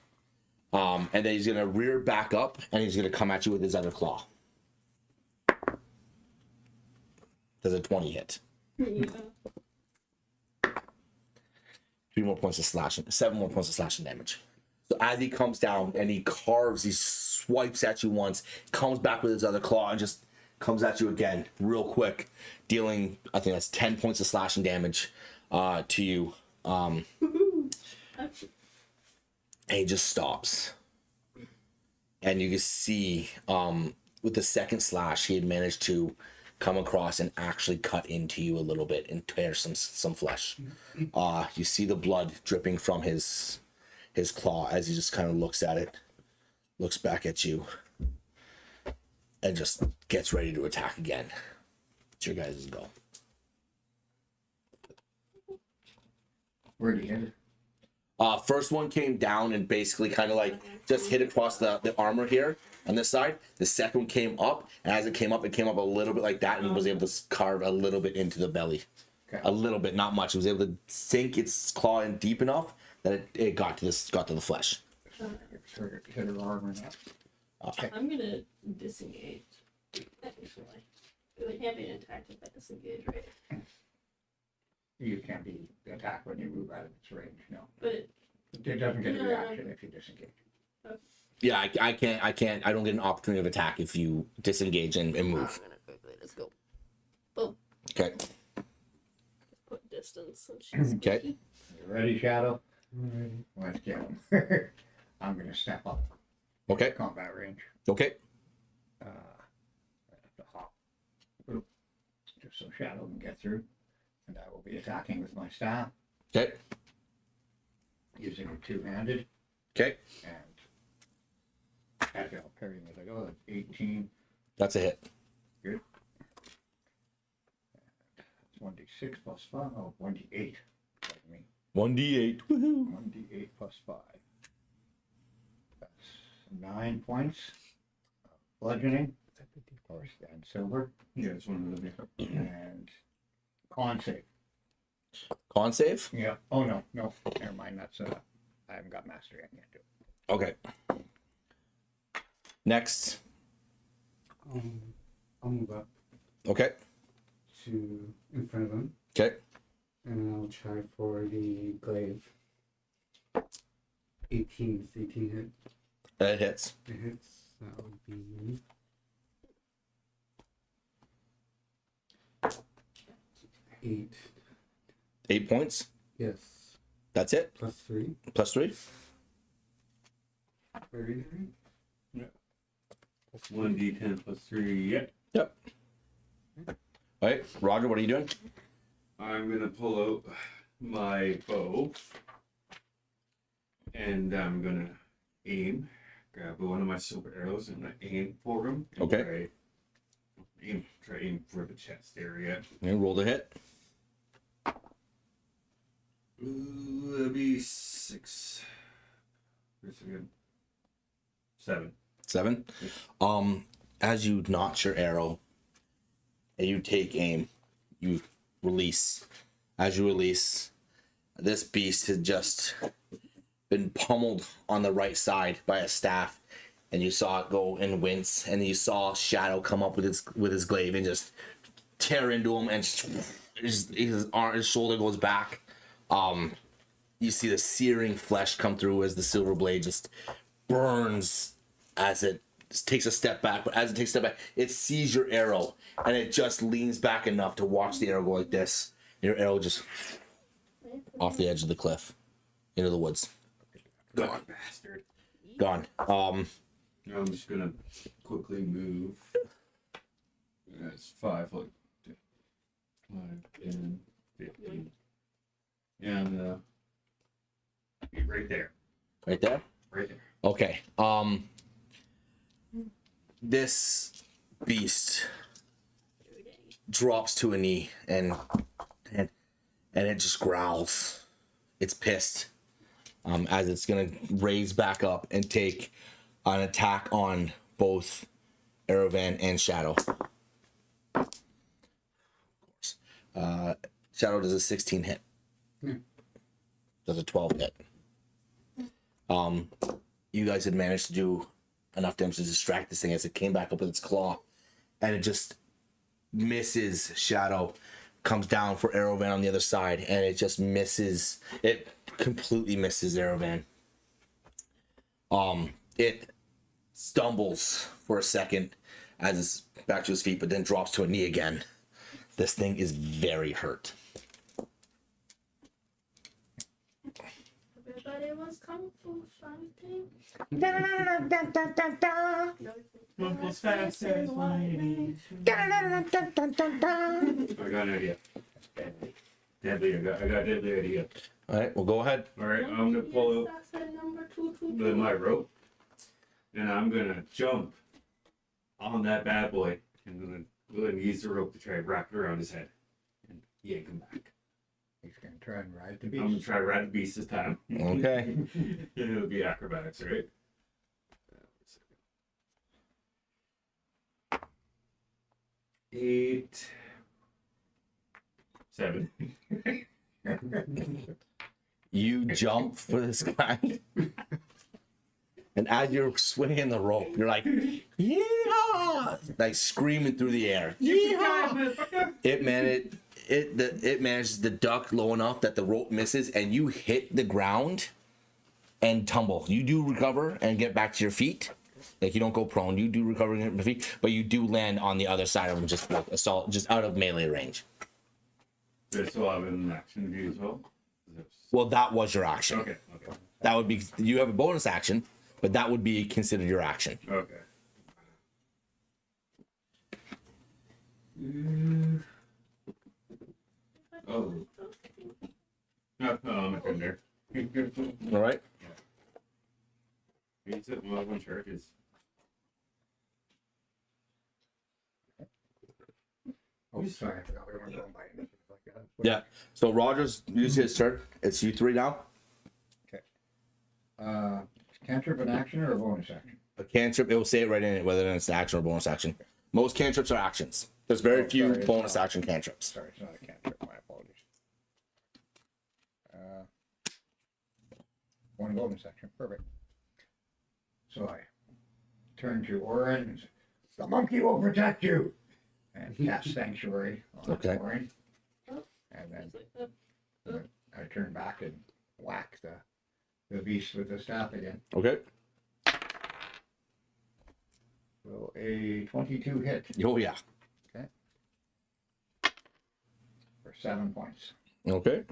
And then he's gonna rear back up and he's gonna come at you with his other claw. Does a 20 hit. Yeah. 3 more points of slashing, 7 more points of slashing damage. So as he comes down and he carves, he swipes at you once, comes back with his other claw and just comes at you again real quick, dealing, I think that's 10 points of slashing damage to you. And he just stops. And you can see with the second slash, he had managed to come across and actually cut into you a little bit and tear some flesh. You see the blood dripping from his claw as he just kind of looks at it, looks back at you, and just gets ready to attack again. It's your guys' go. Where do you hit it? First one came down and basically kind of like just hit across the armor here on this side. The second one came up, and as it came up a little bit like that and was able to carve a little bit into the belly. Okay. A little bit, not much. It was able to sink its claw in deep enough that it got to the flesh. Hit her armor now. I'm gonna disengage. Actually, it can't be an attack if I disengage, right? You can't be attacked when you move out of its range, no. But It doesn't get a reaction if you disengage. Yeah, I can't. I don't get an opportunity of attack if you disengage and move. I'm gonna quickly let's go. Boom. Okay. Put distance. So she's Okay. squishy. You ready, Shadow? Alrighty. Let's get him. I'm gonna step up Okay. combat range. Okay. I have to hop. Oop. Just so Shadow can get through. And I will be attacking with my staff, Okay. using it two-handed. Okay. And as I'll parry as I go, that's 18. That's a hit. Good. That's 1d6 plus 5. Oh, 1d8. Like me. 1d8. Woohoo. 1d8 plus 5. That's 9 points of bludgeoning, or and silver, Yeah, it's one of them. Yeah. and con save. Con save. Yeah. Oh no, never mind. That's I haven't got mastery. I can't do it. Okay. Next. I'll move up Okay. to in front of him, Okay. and I'll try for the glaive. 18 hit. That hits. It hits. That would be 8. 8 points. Yes. That's it. Plus 3. Plus 3. Very good. 1d10 plus 3. Yep. Yep. All right, Roger. What are you doing? I'm gonna pull out my bow. And I'm gonna aim. Grab one of my silver arrows and aim for him. And Okay. Try aim for the chest area. And roll the hit. Ooh, that'd be 6. Where's it good? 7. 7. As you notch your arrow and you take aim, you release. As you release, this beast has just been pummeled on the right side by a staff, and you saw it go and wince, and then you saw Shadow come up with his glaive and just tear into him, and his shoulder goes back. You see the searing flesh come through as the silver blade just burns as it takes a step back. But as it takes a step back, it sees your arrow, and it just leans back enough to watch the arrow go like this. And your arrow just off the edge of the cliff into the woods. Gone. Bastard. Gone. Now I'm just gonna quickly move. That's 5, like 5, 10, 15. And be right there. Right there? Right there. Okay. This beast drops to a knee and it just growls. It's pissed. As it's gonna raise back up and take an attack on both Erevan and Shadow. Of course. Shadow does a 16 hit. Does a 12 hit. You guys had managed to do enough damage to distract this thing as it came back up with its claw, and it just misses Shadow, comes down for Erevan on the other side, and it just misses. It completely misses Erevan. It stumbles for a second as it's back to his feet, but then drops to a knee again. This thing is very hurt. Everybody was kung fu fighting. As fast as lightning. I got an idea. Deadly, I got a deadly idea. All right, well, go ahead. All right, I'm gonna pull out That's the number 222. my rope, and I'm gonna jump on that bad boy, and I'm gonna use the rope to try to wrap it around his head and yank him back. He's gonna try and ride the I'm gonna beast. try to ride the beast this time. Okay. It'll be acrobatics, right? 8, 7. You jump for this guy. And as you're swinging the rope, you're like, yeehaw! Like screaming through the air. Yeehaw! It manages to duck low enough that the rope misses and you hit the ground and tumble. You do recover and get back to your feet. Like you don't go prone, you do recover and get your feet, but you do land on the other side of him, just like assault, just out of melee range. There's still have an action view as well. Well, that was your action. Okay. That would be, you have a bonus action, but that would be considered your action. Okay. Oh. No, I'm a tender. All right. He's at one charges. Oh, sorry, I forgot we weren't going by initiative like that. Yeah. So Rogers used his turn. It's you three now. Cantrip an action or a bonus action? A cantrip, it will say it right in it whether it's an action or bonus action. Most cantrips are actions. There's very Oh, few sorry, it's bonus not. action cantrips. Sorry, it's not a cantrip. My apologies. One bonus action. Perfect. So I turn to Orin and say, the monkey will protect you! And cast Sanctuary on Okay. Orin. Oh. And then It's like, I turn back and whack the beast with the staff again. Okay. So a 22 hit Oh yeah. for 7 points. Okay.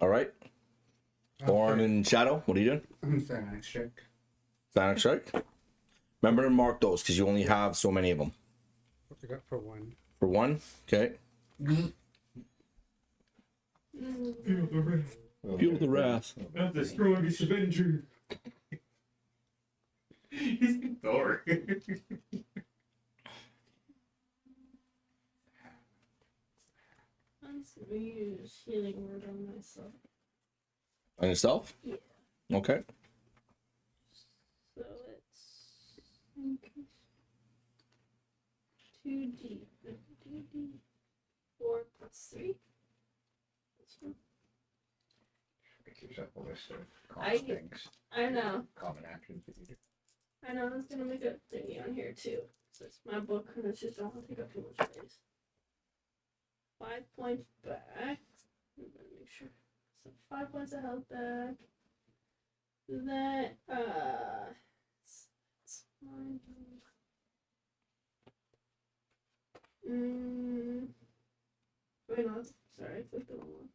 All right. Orin and Shadow, what are you doing? I'm Phalanx check. Phalanx strike. Remember to mark those because you only have so many of them. What I got for one? For one, okay. Feel the wrath. Not the strongest avenger. He's Thor. I'm just gonna use healing word on myself. On yourself? Yeah. Okay. So it's 2D. 4 plus 3. This one. make yourself a list of I- common things, I know. common actions that you do. I know. I was gonna make a thingy on here too. So it's my book, and it's just don't want to take up too much space. 5 points back. I'm gonna make sure. So 5 points of health back. Then it's fine. Wait, no, sorry, I clicked the wrong one.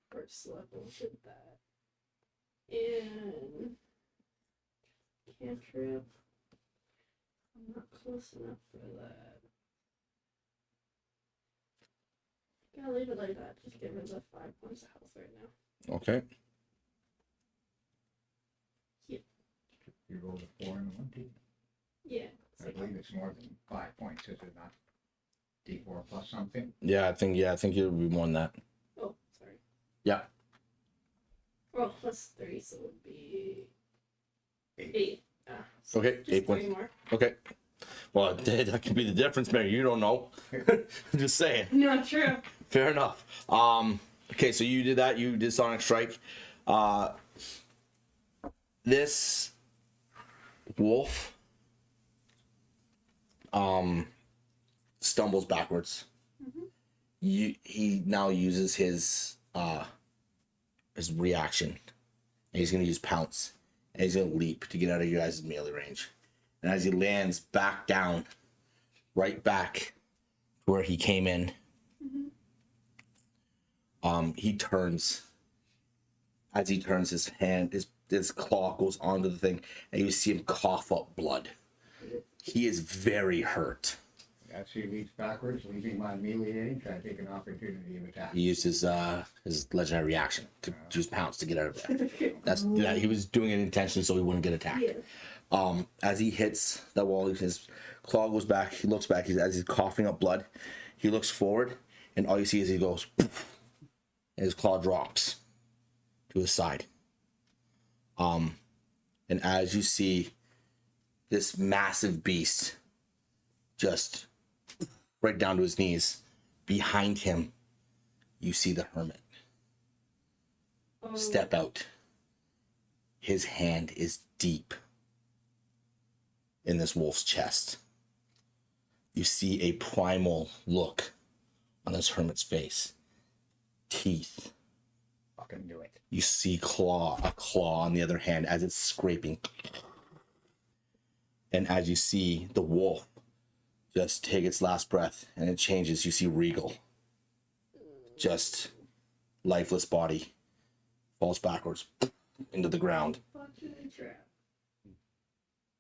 First level, did that. And cantrip. I'm not close enough for that. Gotta leave it like that. Just give her the 5 points of health right now. Okay. You rolled a 4 and a 1, D. Yeah. I believe it's more than 5 points, is it not? D4 plus something? Yeah, I think it would be more than that. Oh, sorry. Yeah. Well, plus 3, so it would be 8. 8. Okay, Just 8 3 points. more. Okay. Well, that could be the difference, Mary. You don't know. I'm just saying. No, true. Fair enough. Okay, so you did that. You did Sonic Strike. This wolf stumbles backwards. He now uses his reaction, and he's going to use pounce, and he's going to leap to get out of your guys' melee range. And as he lands back down, right back where he came in, he turns. As he turns, his hand, his claw goes onto the thing, and you see him cough up blood. He is very hurt. As he leaps backwards, leaving my melee range, I take an opportunity of attack. He used his legendary reaction to use pounce to get out of there. He was doing it intentionally so he wouldn't get attacked. Yeah. As he hits that wall, his claw goes back. He looks back. As he's coughing up blood, he looks forward, and all you see is he goes, poof, and his claw drops to his side. And as you see this massive beast just right down to his knees, behind him, you see the hermit step out. His hand is deep in this wolf's chest. You see a primal look on this hermit's face. Teeth. Fucking do it. You see a claw on the other hand as it's scraping. And as you see the wolf just take its last breath and it changes, you see Regal. Just lifeless body falls backwards into the ground. Fucking trap.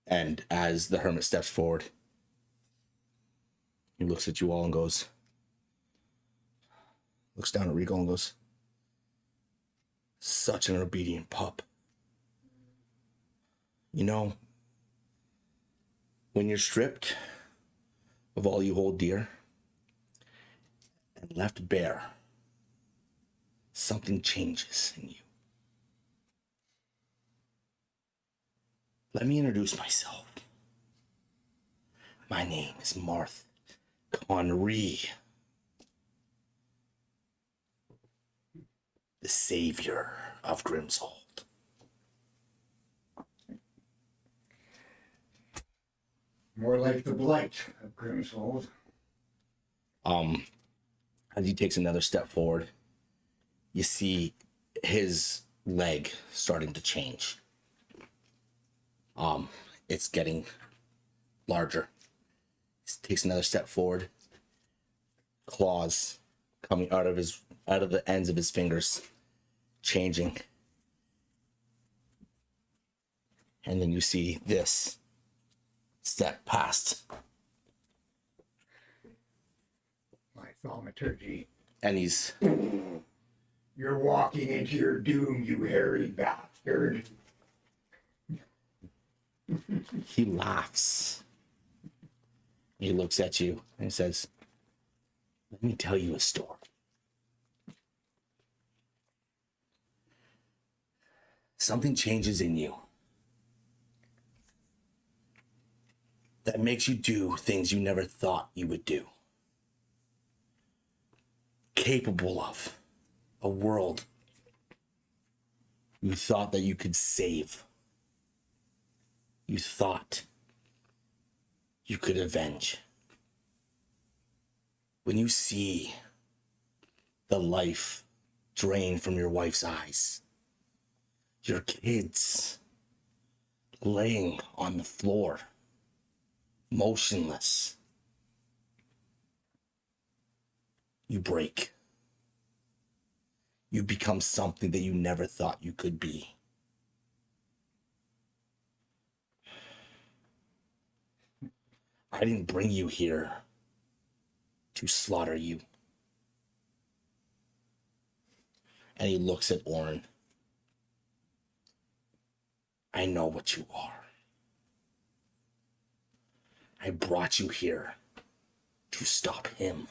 And as the hermit steps forward, he looks at you all and looks down at Regal and goes, such an obedient pup. You know, when you're stripped of all you hold dear and left bare, something changes in you. Let me introduce myself. My name is Marth Conry, the savior of Grimmsold. More like the blight of Grimmsold. As he takes another step forward, you see his leg starting to change. It's getting larger. He takes another step forward. Claws coming out of the ends of his fingers, changing. And then you see this step past. My thaumaturgy. And he's You're walking into your doom, you hairy bastard. he laughs. He looks at you and he says, let me tell you a story. Something changes in you that makes you do things you never thought you would do. Capable of a world You thought that you could save. You thought you could avenge. When you see the life drain from your wife's eyes, your kids laying on the floor, motionless, you break. You become something that you never thought you could be. I didn't bring you here to slaughter you. And he looks at Orin. I know what you are. I brought you here to stop him.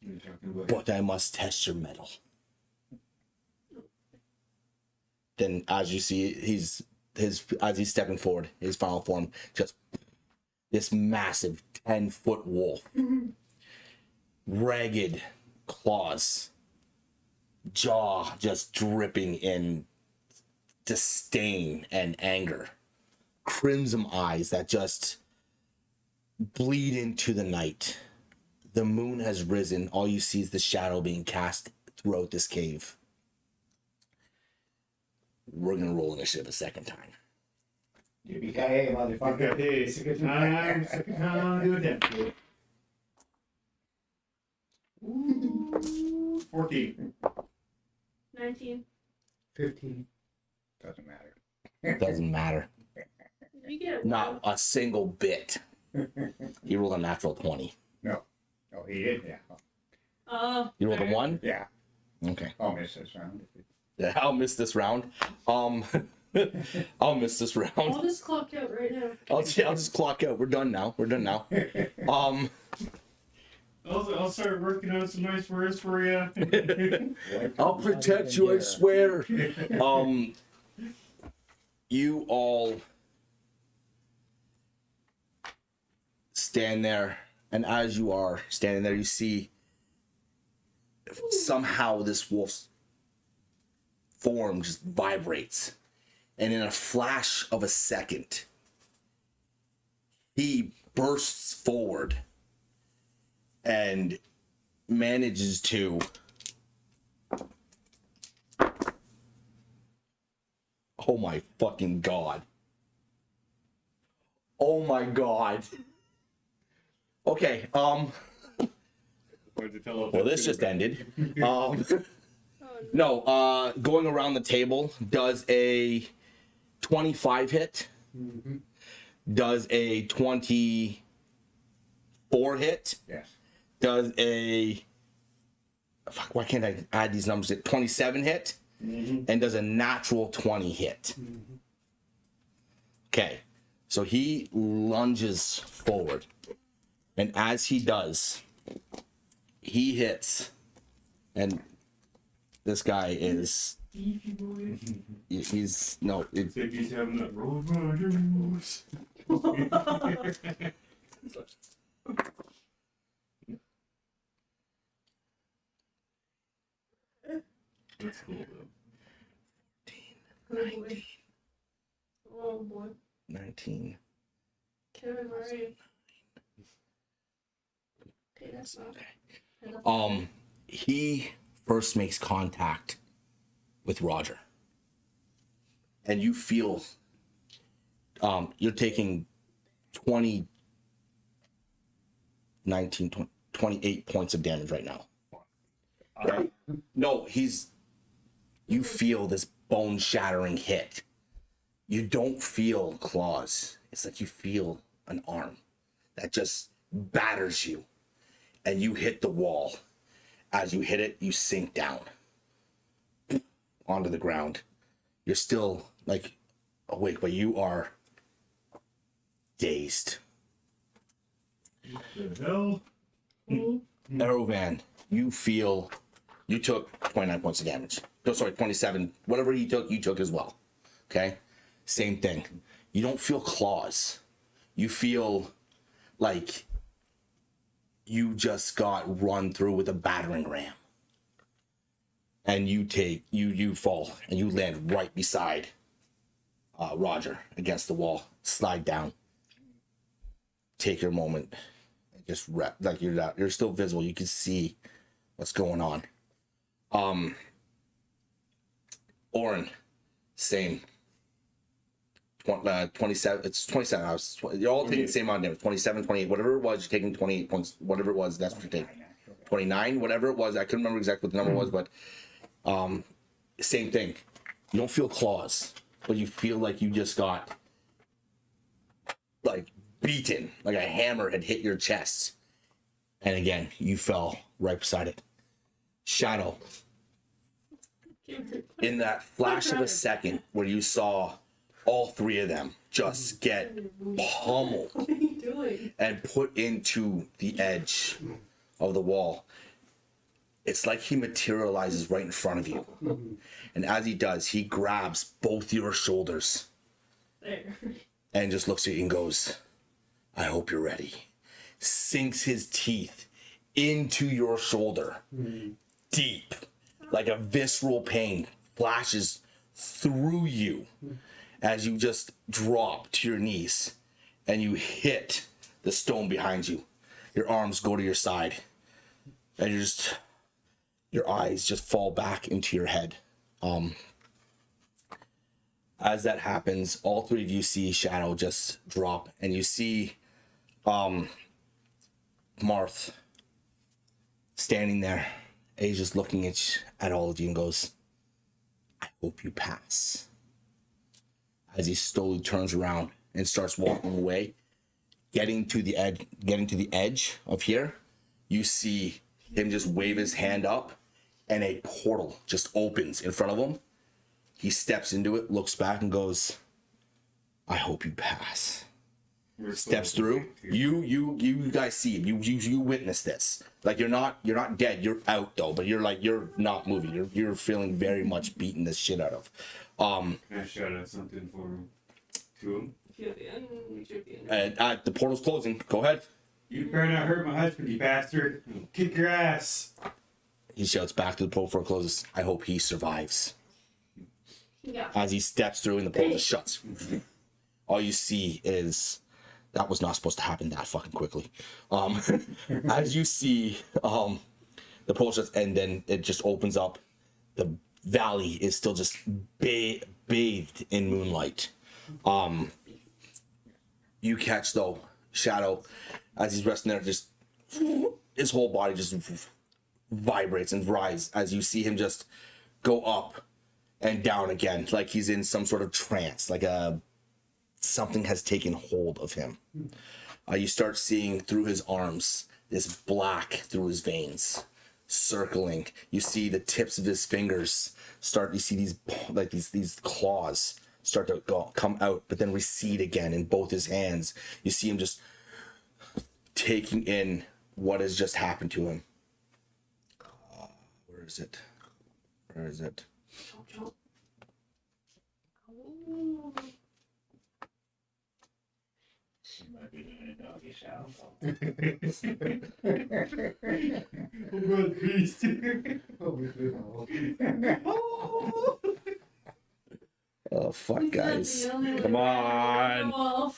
You're talking about But I must test your mettle. Then as you see, as he's stepping forward, his final form, just this massive 10-foot wolf. Ragged claws. Jaw just dripping in disdain and anger. Crimson eyes that just bleed into the night. The moon has risen. All you see is the shadow being cast throughout this cave. We're gonna roll initiative a second time. Yippee-ki-yay, motherfucker. okay, second time, do it. Ooh, 14. 19. 15. Doesn't matter. Doesn't matter. You get Not a single bit. He rolled a natural 20. No. Oh, he did? Yeah. You rolled a 1? Yeah. Okay. I'll miss this round. Yeah, I'll miss this round. I'll miss this round. I'll just clock out right now. I'll just clock out. We're done now. I'll start working on some nice words for you. I'll protect you, I swear. You all stand there, and as you are standing there, you see somehow this wolf's form just vibrates, and in a flash of a second, he bursts forward and manages to oh my fucking god. Oh my god. Okay, well, this just ended. No, going around the table does a 25 hit. Mm-hmm. Does a 24 hit. Yes. Does a fuck, why can't I add these numbers? 27 hit. And does a natural 20 hit. Okay, so he lunges forward, and as he does, he hits, and this guy is he's no It's like he's having that Road Rogers. That's cool though. 19. Oh boy. 19. Kevin Murray. Okay, that's not. He first makes contact with Roger, and you feel you're taking 20 19 20, 28 points of damage right now. Okay? No, you feel this bone shattering hit. You don't feel claws. It's like you feel an arm that just batters you, and you hit the wall. As you hit it, you sink down onto the ground. You're still like awake, but you are dazed. The hell? Erovan, you feel you took 29 points of damage. No, sorry, 27. Whatever he took, you took as well. Okay? Same thing. You don't feel claws. You feel like you just got run through with a battering ram. and you fall and you land right beside Roger against the wall. Slide down. Take your moment. Just like you're still visible. You can see what's going on. Oren, same. 27. It's 27. You're all taking the same amount of damage. 27, 28, whatever it was. You're taking 28 points. Whatever it was, that's what you're taking. 29, whatever it was. I couldn't remember exactly what the number was, but same thing. You don't feel claws, but you feel like you just got like beaten, like a hammer had hit your chest. And again, you fell right beside it. Shadow. In that flash of a second where you saw all three of them just get pummeled and put into the edge of the wall, it's like he materializes right in front of you. And as he does, he grabs both your shoulders and just looks at you and goes, I hope you're ready. Sinks his teeth into your shoulder, deep, like a visceral pain flashes through you as you just drop to your knees and you hit the stone behind you. Your arms go to your side and your eyes just fall back into your head. As that happens, all three of you see Shadow just drop, and you see Marth standing there, and he's just looking at all of you and goes, I hope you pass. As he slowly turns around and starts walking away, getting to the edge of here, you see him just wave his hand up, and a portal just opens in front of him. He steps into it, looks back, and goes, I hope you pass. Steps through. You guys see him. You witness this. Like you're not dead. You're out though, but you're not moving. You're feeling very much beaten this shit out of. Can I shout out something for him? To him? The portal's closing. Go ahead. You better not hurt my husband, you bastard. I'll kick your ass. He shouts back to the portal before it closes. I hope he survives. Yeah. As he steps through and the portal just shuts. All you see is that was not supposed to happen that fucking quickly. As you see the portal shuts and then it just opens up. The valley is still just bathed in moonlight. You catch though Shadow as he's resting there, just his whole body just vibrates and rises as you see him just go up and down again, like he's in some sort of trance, like something has taken hold of him. You start seeing through his arms this black through his veins circling. You see the tips of his fingers start. You see these claws start to come out, but then recede again in both his hands. You see him just taking in what has just happened to him. Where is it? Where is it? Oh fuck, guys! Come on.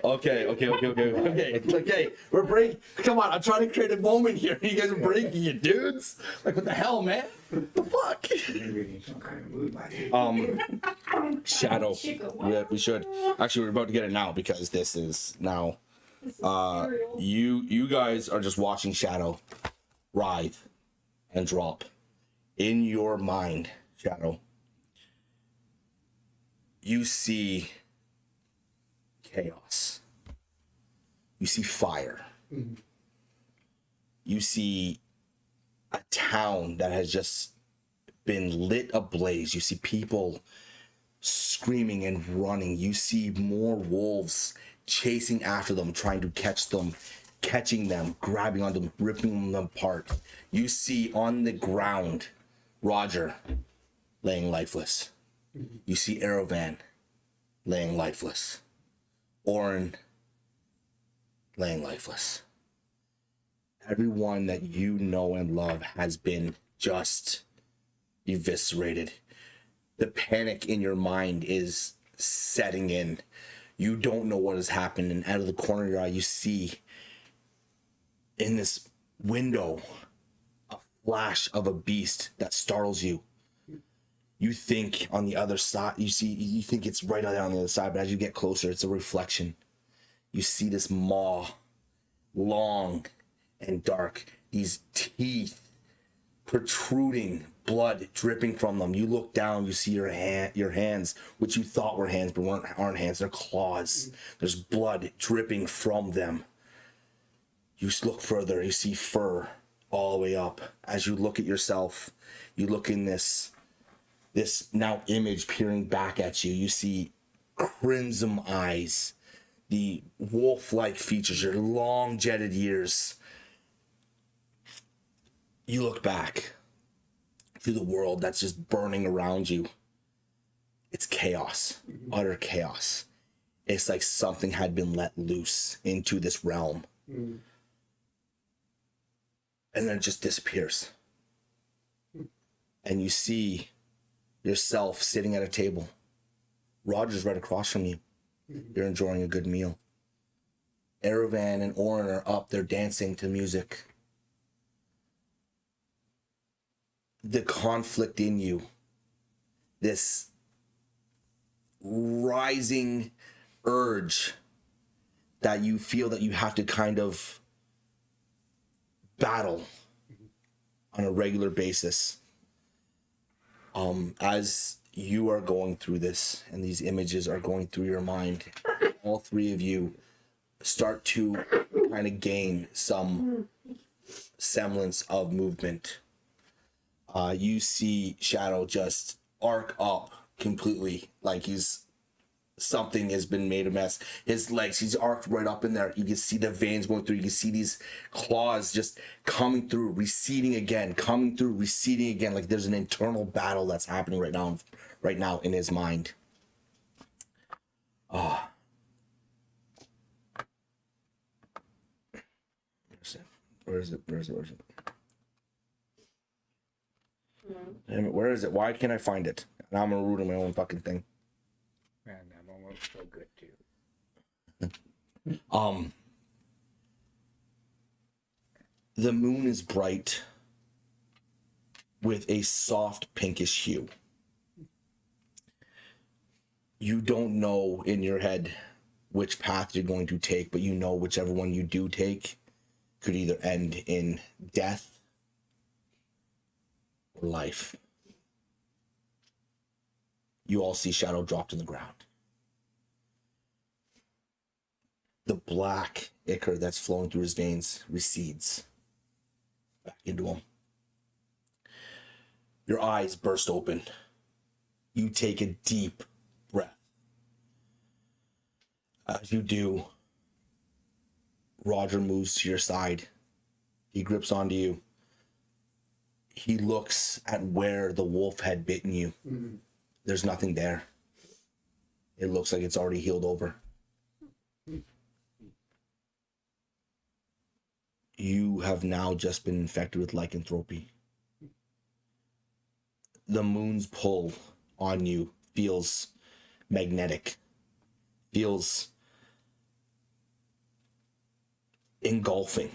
Okay. We're breaking. Come on, I'm trying to create a moment here. You guys are breaking it, dudes. Like, what the hell, man? What the fuck? Maybe in some kind of mood by Shadow. Yeah, we should. Actually, we're about to get it now because this is now. You guys are just watching Shadow writhe and drop. In your mind, Shadow, you see chaos. You see fire. Mm-hmm. You see a town that has just been lit ablaze. You see people screaming and running. You see more wolves chasing after them, trying to catch them, catching them, grabbing on them, ripping them apart. You see on the ground Roger laying lifeless. Mm-hmm. You see Aravan laying lifeless. Oren laying lifeless. Everyone that you know and love has been just eviscerated. The panic in your mind is setting in. You don't know what has happened, and out of the corner of your eye, you see in this window a flash of a beast that startles you. You think on the other side, you think it's right on the other side, but as you get closer, it's a reflection. You see this maw, long and dark, these teeth protruding, blood dripping from them. You look down, you see your hands, which you thought were hands but aren't hands, they're claws. There's blood dripping from them. You look further, you see fur all the way up. As you look at yourself, you look in this now image peering back at you. You see crimson eyes, the wolf-like features, your long jetted ears. You look back to the world that's just burning around you. It's chaos, utter chaos. It's like something had been let loose into this realm. And then it just disappears. And you see yourself sitting at a table. Roger's right across from you. You're enjoying a good meal. Erevan and Orin are up. They're dancing to music. The conflict in you, this rising urge that you feel that you have to kind of battle on a regular basis. As you are going through this and these images are going through your mind, all three of you start to kind of gain some semblance of movement. You see Shadow just arc up completely, like something has been made a mess. His legs, he's arced right up in there. You can see the veins going through. You can see these claws just coming through, receding again, coming through, receding again. Like there's an internal battle that's happening right now in his mind. Where is it? Damn it, where is it? Why can't I find it? Now I'm gonna root in my own fucking thing. Man, that moment was so good too. The moon is bright with a soft pinkish hue. You don't know in your head which path you're going to take, but you know whichever one you do take could either end in death or life. You all see Shadow dropped in the ground. The black ichor that's flowing through his veins recedes back into him. Your eyes burst open. You take a deep breath. As you do, Roger moves to your side. He grips onto you. He looks at where the wolf had bitten you. There's nothing there. It looks like it's already healed over. You have now just been infected with lycanthropy. The moon's pull on you feels magnetic, feels engulfing.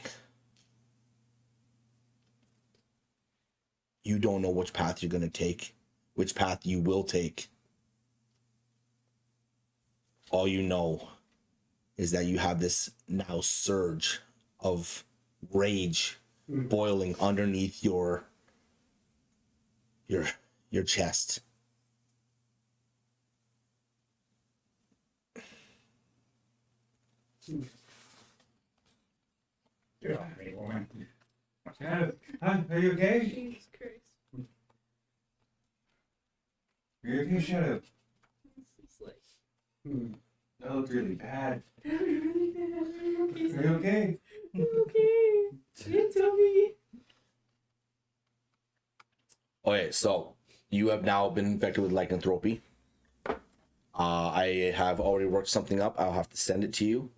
You don't know which path you're going to take, which path you will take. All you know is that you have this now surge of rage boiling underneath your chest. Get off me, woman. Shadow, are you okay? Jesus Christ. Are you okay, Shadow? It's just like, That looked really bad. really bad. Are you okay? I'm okay. She didn't tell me. Okay, so you have now been infected with lycanthropy. I have already worked something up. I'll have to send it to you.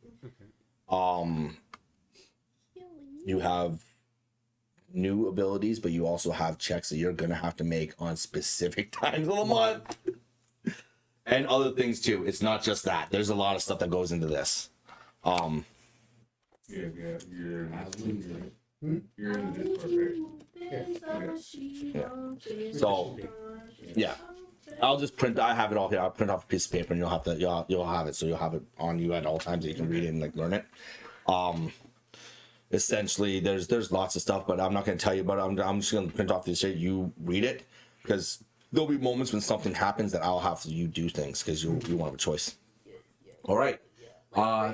You have new abilities, but you also have checks that you're gonna have to make on specific times of the month. And other things too. It's not just that. There's a lot of stuff that goes into this. Yeah, you're in this part, right? So, yeah. I'll just print. I have it all here. I'll print off a piece of paper, and you'll have to. You'll have it, so you'll have it on you at all times. So you can read it and like learn it. Essentially, there's lots of stuff, but I'm not going to tell you. But I'm just going to print off this shit. You read it, because there'll be moments when something happens that I'll have to you do things because you won't have a choice. All right.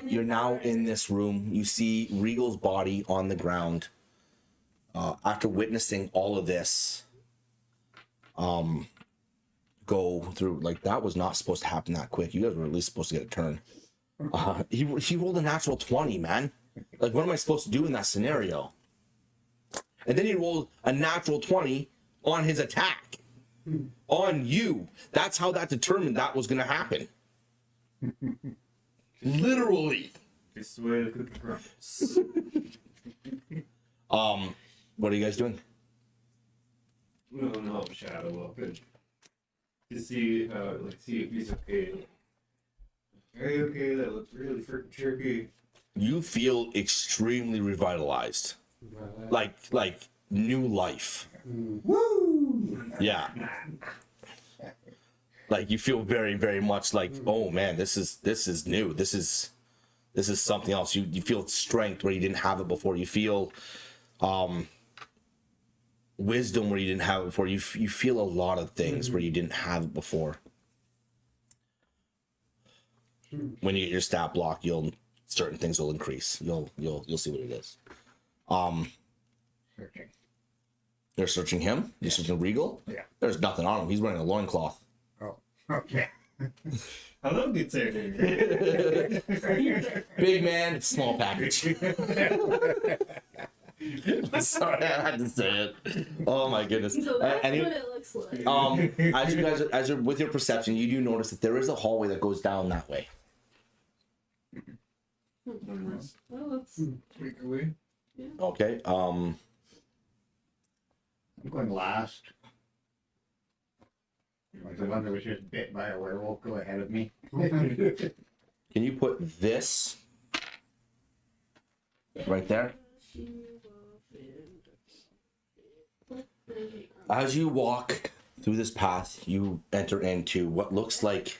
You're now in this room. You see Regal's body on the ground. After witnessing all of this, go through, like, that was not supposed to happen that quick. You guys were at least supposed to get a turn. He rolled a natural 20, man. Like, what am I supposed to do in that scenario? And then he rolled a natural 20 on his attack. On you. That's how that determined that was going to happen. Literally. Just the way the cookie crumbles. What are you guys doing? We'll help Shadow up and to see see if he's okay. Are you okay? That looks really freaking tricky. You feel extremely revitalized. Like new life. Woo! Yeah. Like you feel very, very much like, oh man, this is new. This is something else. You feel strength where you didn't have it before. You feel wisdom where you didn't have it before. You feel a lot of things where you didn't have it before. When you get your stat block, certain things will increase. You'll see what it is. Searching. You're searching him? You're searching Regal? Yeah. There's nothing on him. He's wearing a loincloth. Oh, okay. Hello, good sir. Big man, small package. Sorry, I had to say it. Oh my goodness. So that's what it looks like. As you're with your perception, you do notice that there is a hallway that goes down that way. Well, let's Freak away. Okay. I'm going last. Like the one that was just bit by a werewolf, go ahead of me. Can you put this right there? As you walk through this path, you enter into what looks like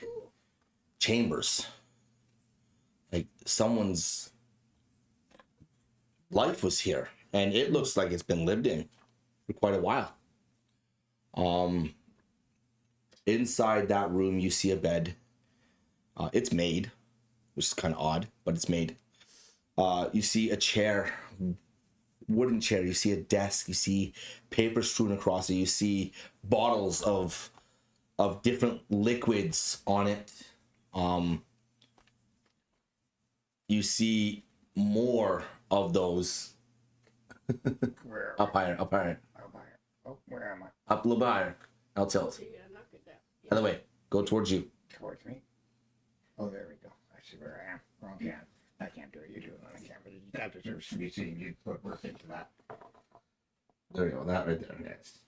chambers. Like someone's life was here, and it looks like it's been lived in for quite a while. Inside that room, you see a bed. It's made, which is kind of odd, but it's made. You see a chair, wooden chair. You see a desk. You see paper strewn across it. You see bottles of different liquids on it. You see more of those. Where? Up higher. Oh, where am I? Up a little bit higher. I'll tilt. you gotta knock it down. Other way. Go towards you. Towards me? Oh, there we go. I see where I am. Wrong can. I can't do it. You do it on a camera. That deserves to be seen. You put work into that. There you go. That right there. Yes.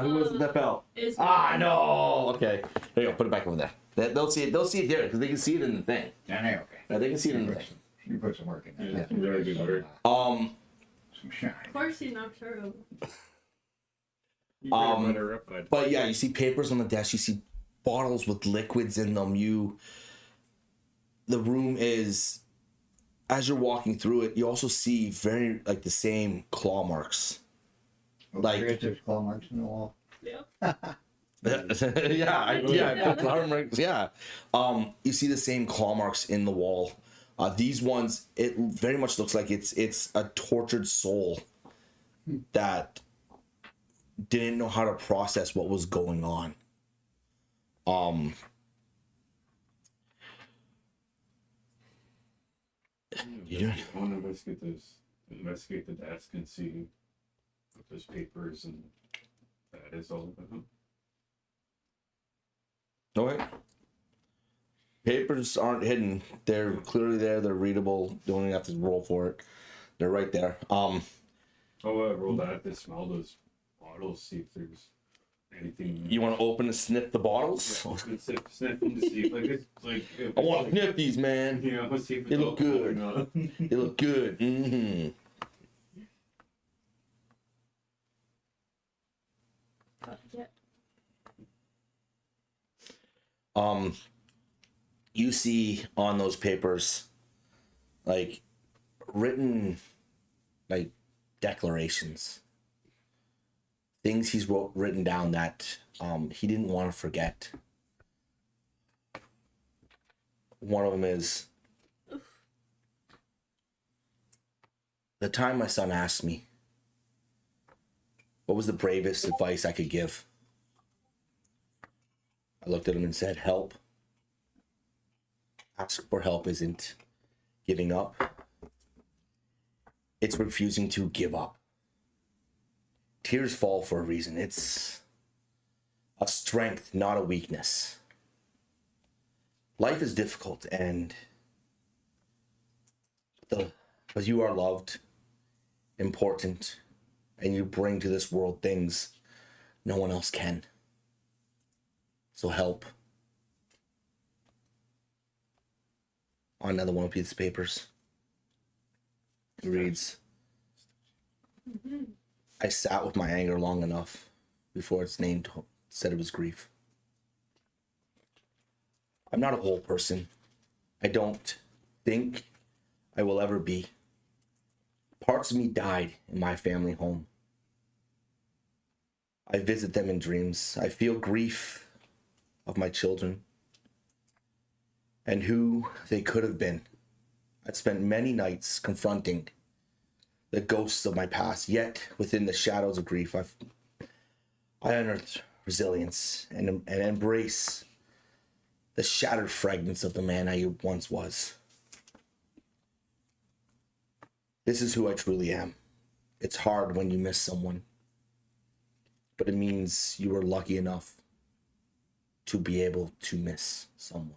Who was it that fell? It's No. Okay. There you go. Put it back over there. They'll see it. They'll see it here because they can see it in the thing. Yeah, okay. Right, they can see it in the thing. You put some work in there. Yeah, very good work. Some shine. Of course he knocked her over. You better let her up, bud. But yeah, you see papers on the desk. You see bottles with liquids in them. The room is, as you're walking through it, you also see very like the same claw marks. Like There's claw marks in the wall. Yep. claw marks. Yeah. You see the same claw marks in the wall. These ones, it very much looks like it's a tortured soul that didn't know how to process what was going on. I want to investigate the desk and see if there's papers and that is all of them. Okay. Papers aren't hidden. They're clearly there. They're readable. You only have to roll for it. They're right there. roll that to smell those bottles, see if there's anything. You want to open and sniff the bottles? Yeah, sniff them to see if, like, it's like. I want to sniff these, man. Yeah, let's see if They look alcohol or good. not. They look good. Mm-hmm. Yeah. You see on those papers, like, written, like, declarations. Things he's written down that he didn't want to forget. One of them is, the time my son asked me, what was the bravest advice I could give? I looked at him and said, help. Ask for help isn't giving up. It's refusing to give up. Tears fall for a reason. It's a strength, not a weakness. Life is difficult, but you are loved, important, and you bring to this world things no one else can. So help. On another one piece of papers. It reads, I sat with my anger long enough before its name said it was grief. I'm not a whole person. I don't think I will ever be. Parts of me died in my family home. I visit them in dreams. I feel grief of my children and who they could have been. I've spent many nights confronting the ghosts of my past, yet within the shadows of grief, I unearthed resilience and embrace the shattered fragments of the man I once was. This is who I truly am. It's hard when you miss someone, but it means you were lucky enough to be able to miss someone.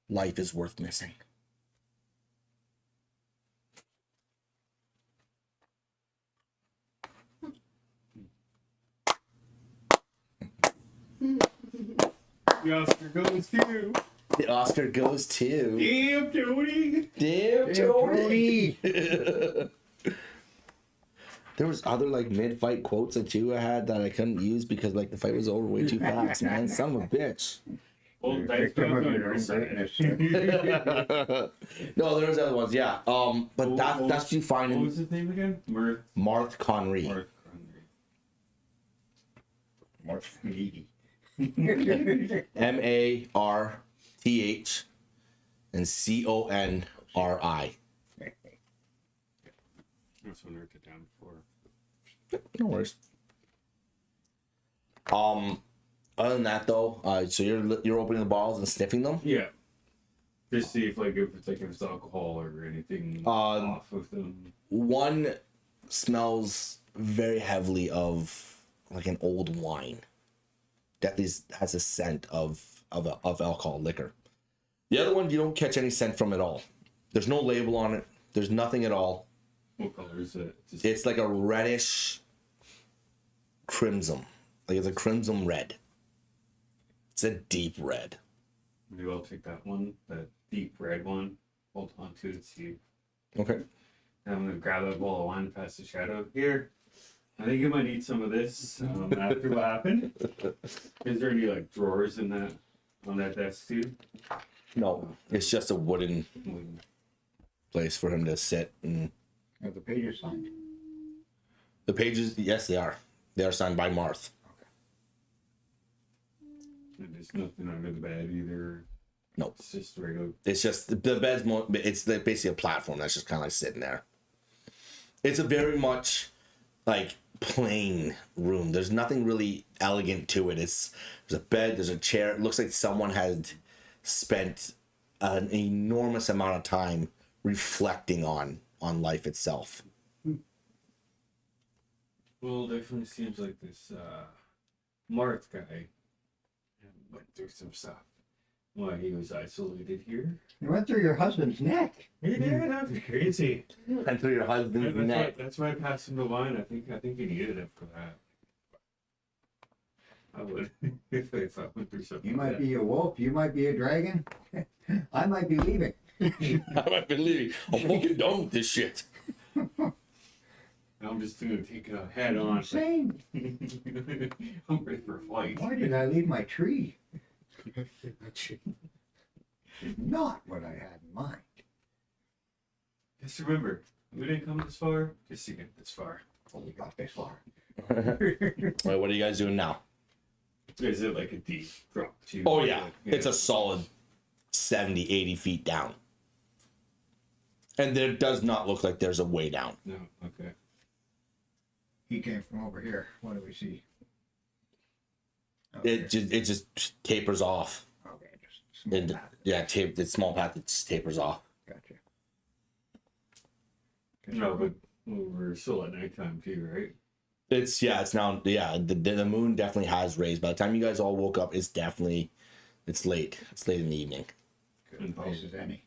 Life is worth missing. The Oscar goes to. The Oscar goes to. Damn, Tony! Damn, Tony! There was other like mid-fight quotes that you had that I couldn't use because like the fight was over way too fast, man. Son of a bitch. Well, You're a dice victim goes of on your your own side. greatness. No, there was other ones, yeah. But that's what you find What in was his name again? Marth Conry. Marth. More needy. MARTH and CONRI. That's what I wrote it down before. No worries. Other than that though, so you're opening the bottles and sniffing them. Yeah. Just see if it's alcohol or anything off with them. One smells very heavily of like an old wine. Definitely has a scent of alcohol liquor. The other one you don't catch any scent from at all. There's no label on it. There's nothing at all. What color is it? It's like a reddish crimson. Like it's a crimson red. It's a deep red. Maybe I'll take that one, that deep red one. Hold on to it, see. Okay. And I'm gonna grab that ball of wine past the shadow here. I think you might need some of this after what happened. Is there any like drawers in that on that desk too? No, it's just a wooden place for him to sit. And Are the pages signed? the pages, yes, they are. They are signed by Marth. And there's nothing under the bed either. Nope. It's just regular. It's just the bed's more. It's basically a platform that's just kind of like sitting there. It's a very much like plain room. There's nothing really elegant to it. There's a bed. There's a chair. It looks like someone had spent an enormous amount of time reflecting on life itself. Well, definitely seems like this Marth guy went through some stuff. Why, he was isolated here? You went through your husband's neck. He did, that was crazy. And through your husband's neck. That's why I passed him the wine. I think he needed it for that. I would if I went through something. You like might be a wolf, you might be a dragon. I might be leaving. I might be leaving. I'm fucking done with this shit. that. I'm just gonna take a head on. Insane. I'm ready for a flight. Why did I leave my tree? Not what I had in mind. Just remember, we didn't come this far just to get this far. Only got this far. All right, what are you guys doing now? Is it like a deep drop too? Oh, yeah. It's a solid 70, 80 feet down. And there does not look like there's a way down. No, okay. He came from over here. What do we see? It just tapers off. Okay, just small And path. yeah, the small path that just tapers off. Gotcha. No, but we're still at nighttime too, right? It's now the moon definitely has raised. By the time you guys all woke up, it's late. It's late in the evening. Good place as any.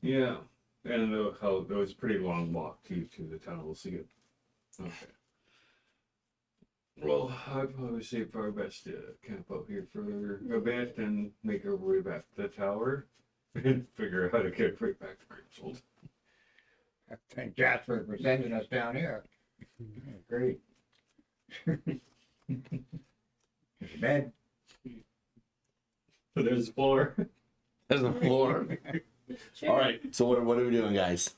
Yeah, and it was a pretty long walk too to the tunnels to get. Okay. Well, I'd probably say probably best to camp out here for a bit and make our way back to the tower and figure out how to get right back to Grimmsold. Thank Jasper for sending us down here. Great. There's a bed. So there's the floor. There's the floor. Sure. All right. So what are we doing, guys?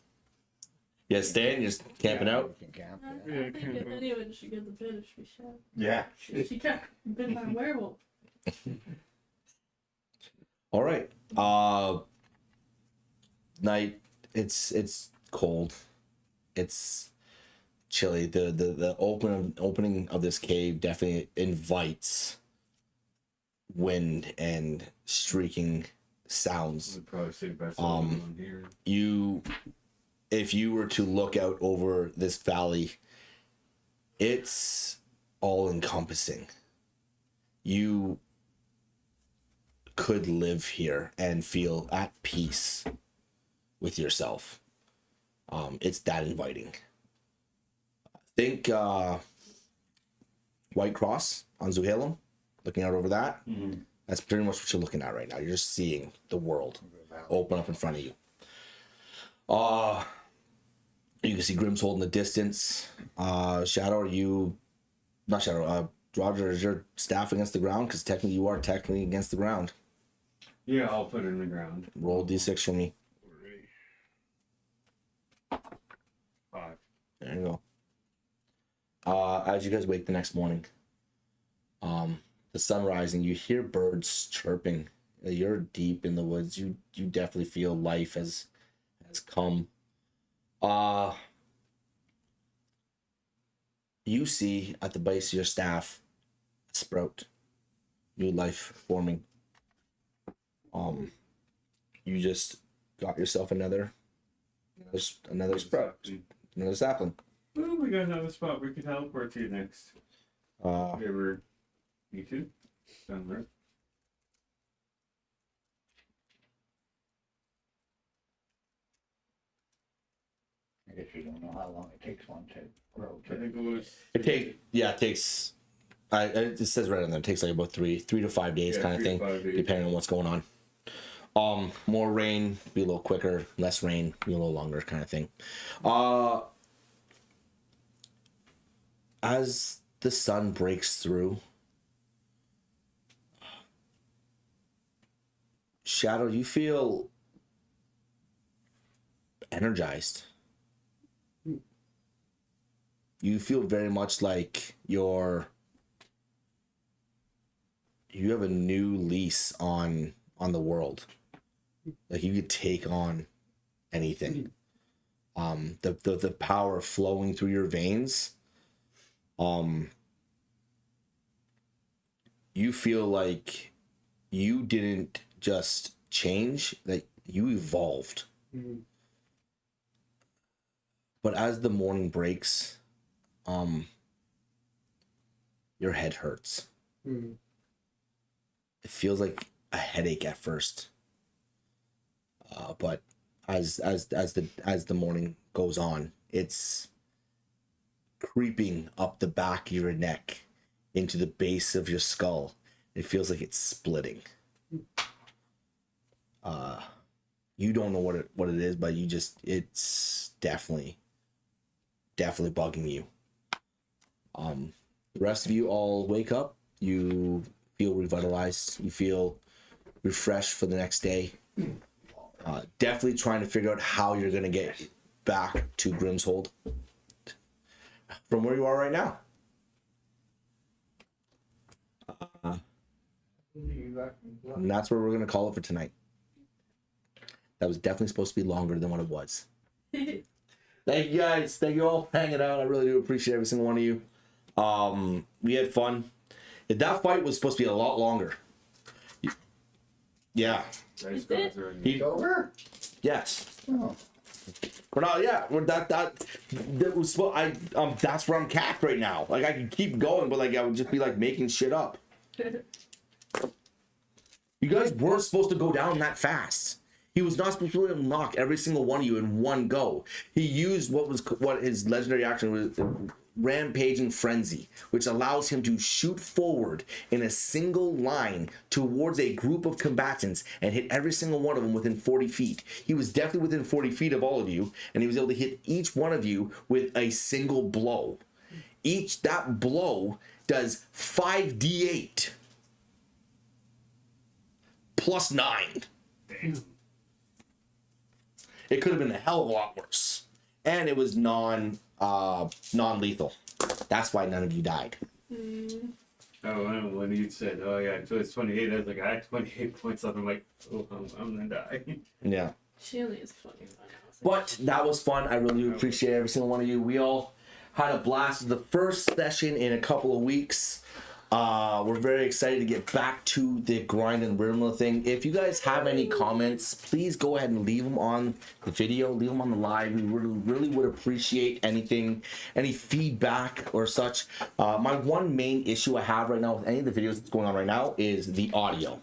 You guys staying? Just camping Yeah, out? we can camp, I yeah. think if anyone should get the bit, it should be Shad. Yeah. She got bit by a werewolf. All right. Night. It's cold. It's chilly. The opening of this cave definitely invites wind and streaking sounds. Would probably say best Um, on here. If you were to look out over this valley, it's all encompassing. You could live here and feel at peace with yourself. It's that inviting. Think White Cross on Zuhalem, looking out over that. Mm-hmm. That's pretty much what you're looking at right now. You're just seeing the world open up in front of you. You can see Grimmsold in the distance. Shadow, Roger, is your staff against the ground? Because technically you are technically against the ground. Yeah, I'll put it in the ground. Roll d6 for me. 5. There you go. As you guys wake the next morning, the sun rising, you hear birds chirping. You're deep in the woods. You definitely feel life has come. You see at the base of your staff a sprout, new life forming. You just got yourself another sprout, another sapling. Well, we got another spot we can teleport to next. You ever need to? Down there. I guess you don't know how long it takes one to grow. I think it was. It takes. It says right on there. It takes like about three to 5 days, Yeah, kind of 3 to thing, 5 days. depending on what's going on. More rain, be a little quicker. Less rain, be a little longer, kind of thing. As the sun breaks through, Shadow, you feel energized. You feel very much like you have a new lease on the world. Like you could take on anything. The power flowing through your veins. You feel like you didn't just change, like you evolved. Mhm. But as the morning breaks, your head hurts. Mhm. It feels like a headache at first. But as the morning goes on, it's creeping up the back of your neck into the base of your skull. It feels like it's splitting. You don't know what it is, but it's definitely bugging you. The rest of you all wake up. You feel revitalized. You feel refreshed for the next day. Definitely trying to figure out how you're going to get back to Grimmsold from where you are right now. And that's where we're going to call it for tonight. That was definitely supposed to be longer than what it was. Thank you guys. Thank you all for hanging out. I really do appreciate every single one of you. We had fun. That fight was supposed to be a lot longer. Yeah. Nice going through. It's over? Yes. Oh. We're not. Yeah. We're that was. That's where I'm capped right now. Like I could keep going, but like I would just be like making shit up. You guys weren't supposed to go down that fast. He was not supposed to knock every single one of you in one go. He used what his legendary action was, Rampaging Frenzy, which allows him to shoot forward in a single line towards a group of combatants and hit every single one of them within 40 feet. He was definitely within 40 feet of all of you, and he was able to hit each one of you with a single blow. That blow does 5d8 plus 9. Damn. It could have been a hell of a lot worse. And it was non-lethal. That's why none of you died. Oh, when you said, oh yeah, so it's 28, I was like, I had 28 points left. I'm like, oh, I'm gonna die. Yeah. She only is fucking fun. But that was fun. I really do appreciate every single one of you. We all had a blast. The first session in a couple of weeks. We're very excited to get back to the grind and rhythm thing. If you guys have any comments, please go ahead and leave them on the video, leave them on the live. We really would appreciate any feedback or such. My one main issue I have right now with any of the videos that's going on right now is the audio.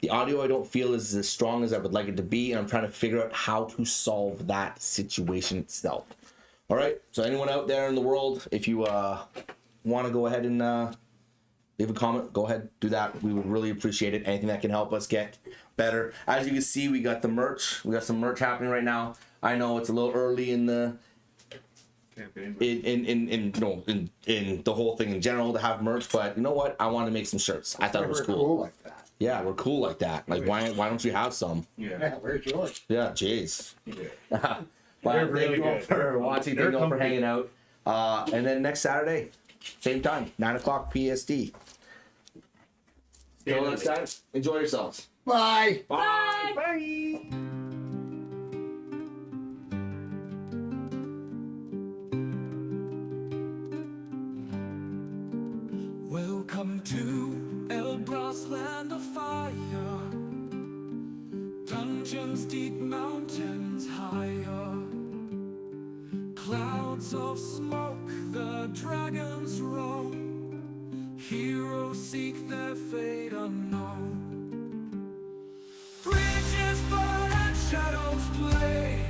The audio I don't feel is as strong as I would like it to be, and I'm trying to figure out how to solve that situation itself. All right, so anyone out there in the world, if you want to go ahead and leave a comment, go ahead, do that. We would really appreciate it. Anything that can help us get better. As you can see, we got the merch. We got some merch happening right now. I know it's a little early in the Campaign. in the whole thing in general to have merch, but you know what? I wanted to make some shirts. I thought it was We're cool. like that. Yeah, we're cool like that. Like why don't you have some? Yeah. Yeah, where's yours? Yeah, jeez. Yeah. But They're thank really you all good. for watching. They're Thank you all for comfy. hanging out. And then next Saturday, same time, 9 o'clock PST. Till next time, enjoy yourselves. Bye. Bye. Bye. Welcome to Elbraz, land of fire. Dungeons deep, mountains higher. Clouds of smoke, the dragons roam. Heroes seek their fate unknown. Bridges burn and shadows play.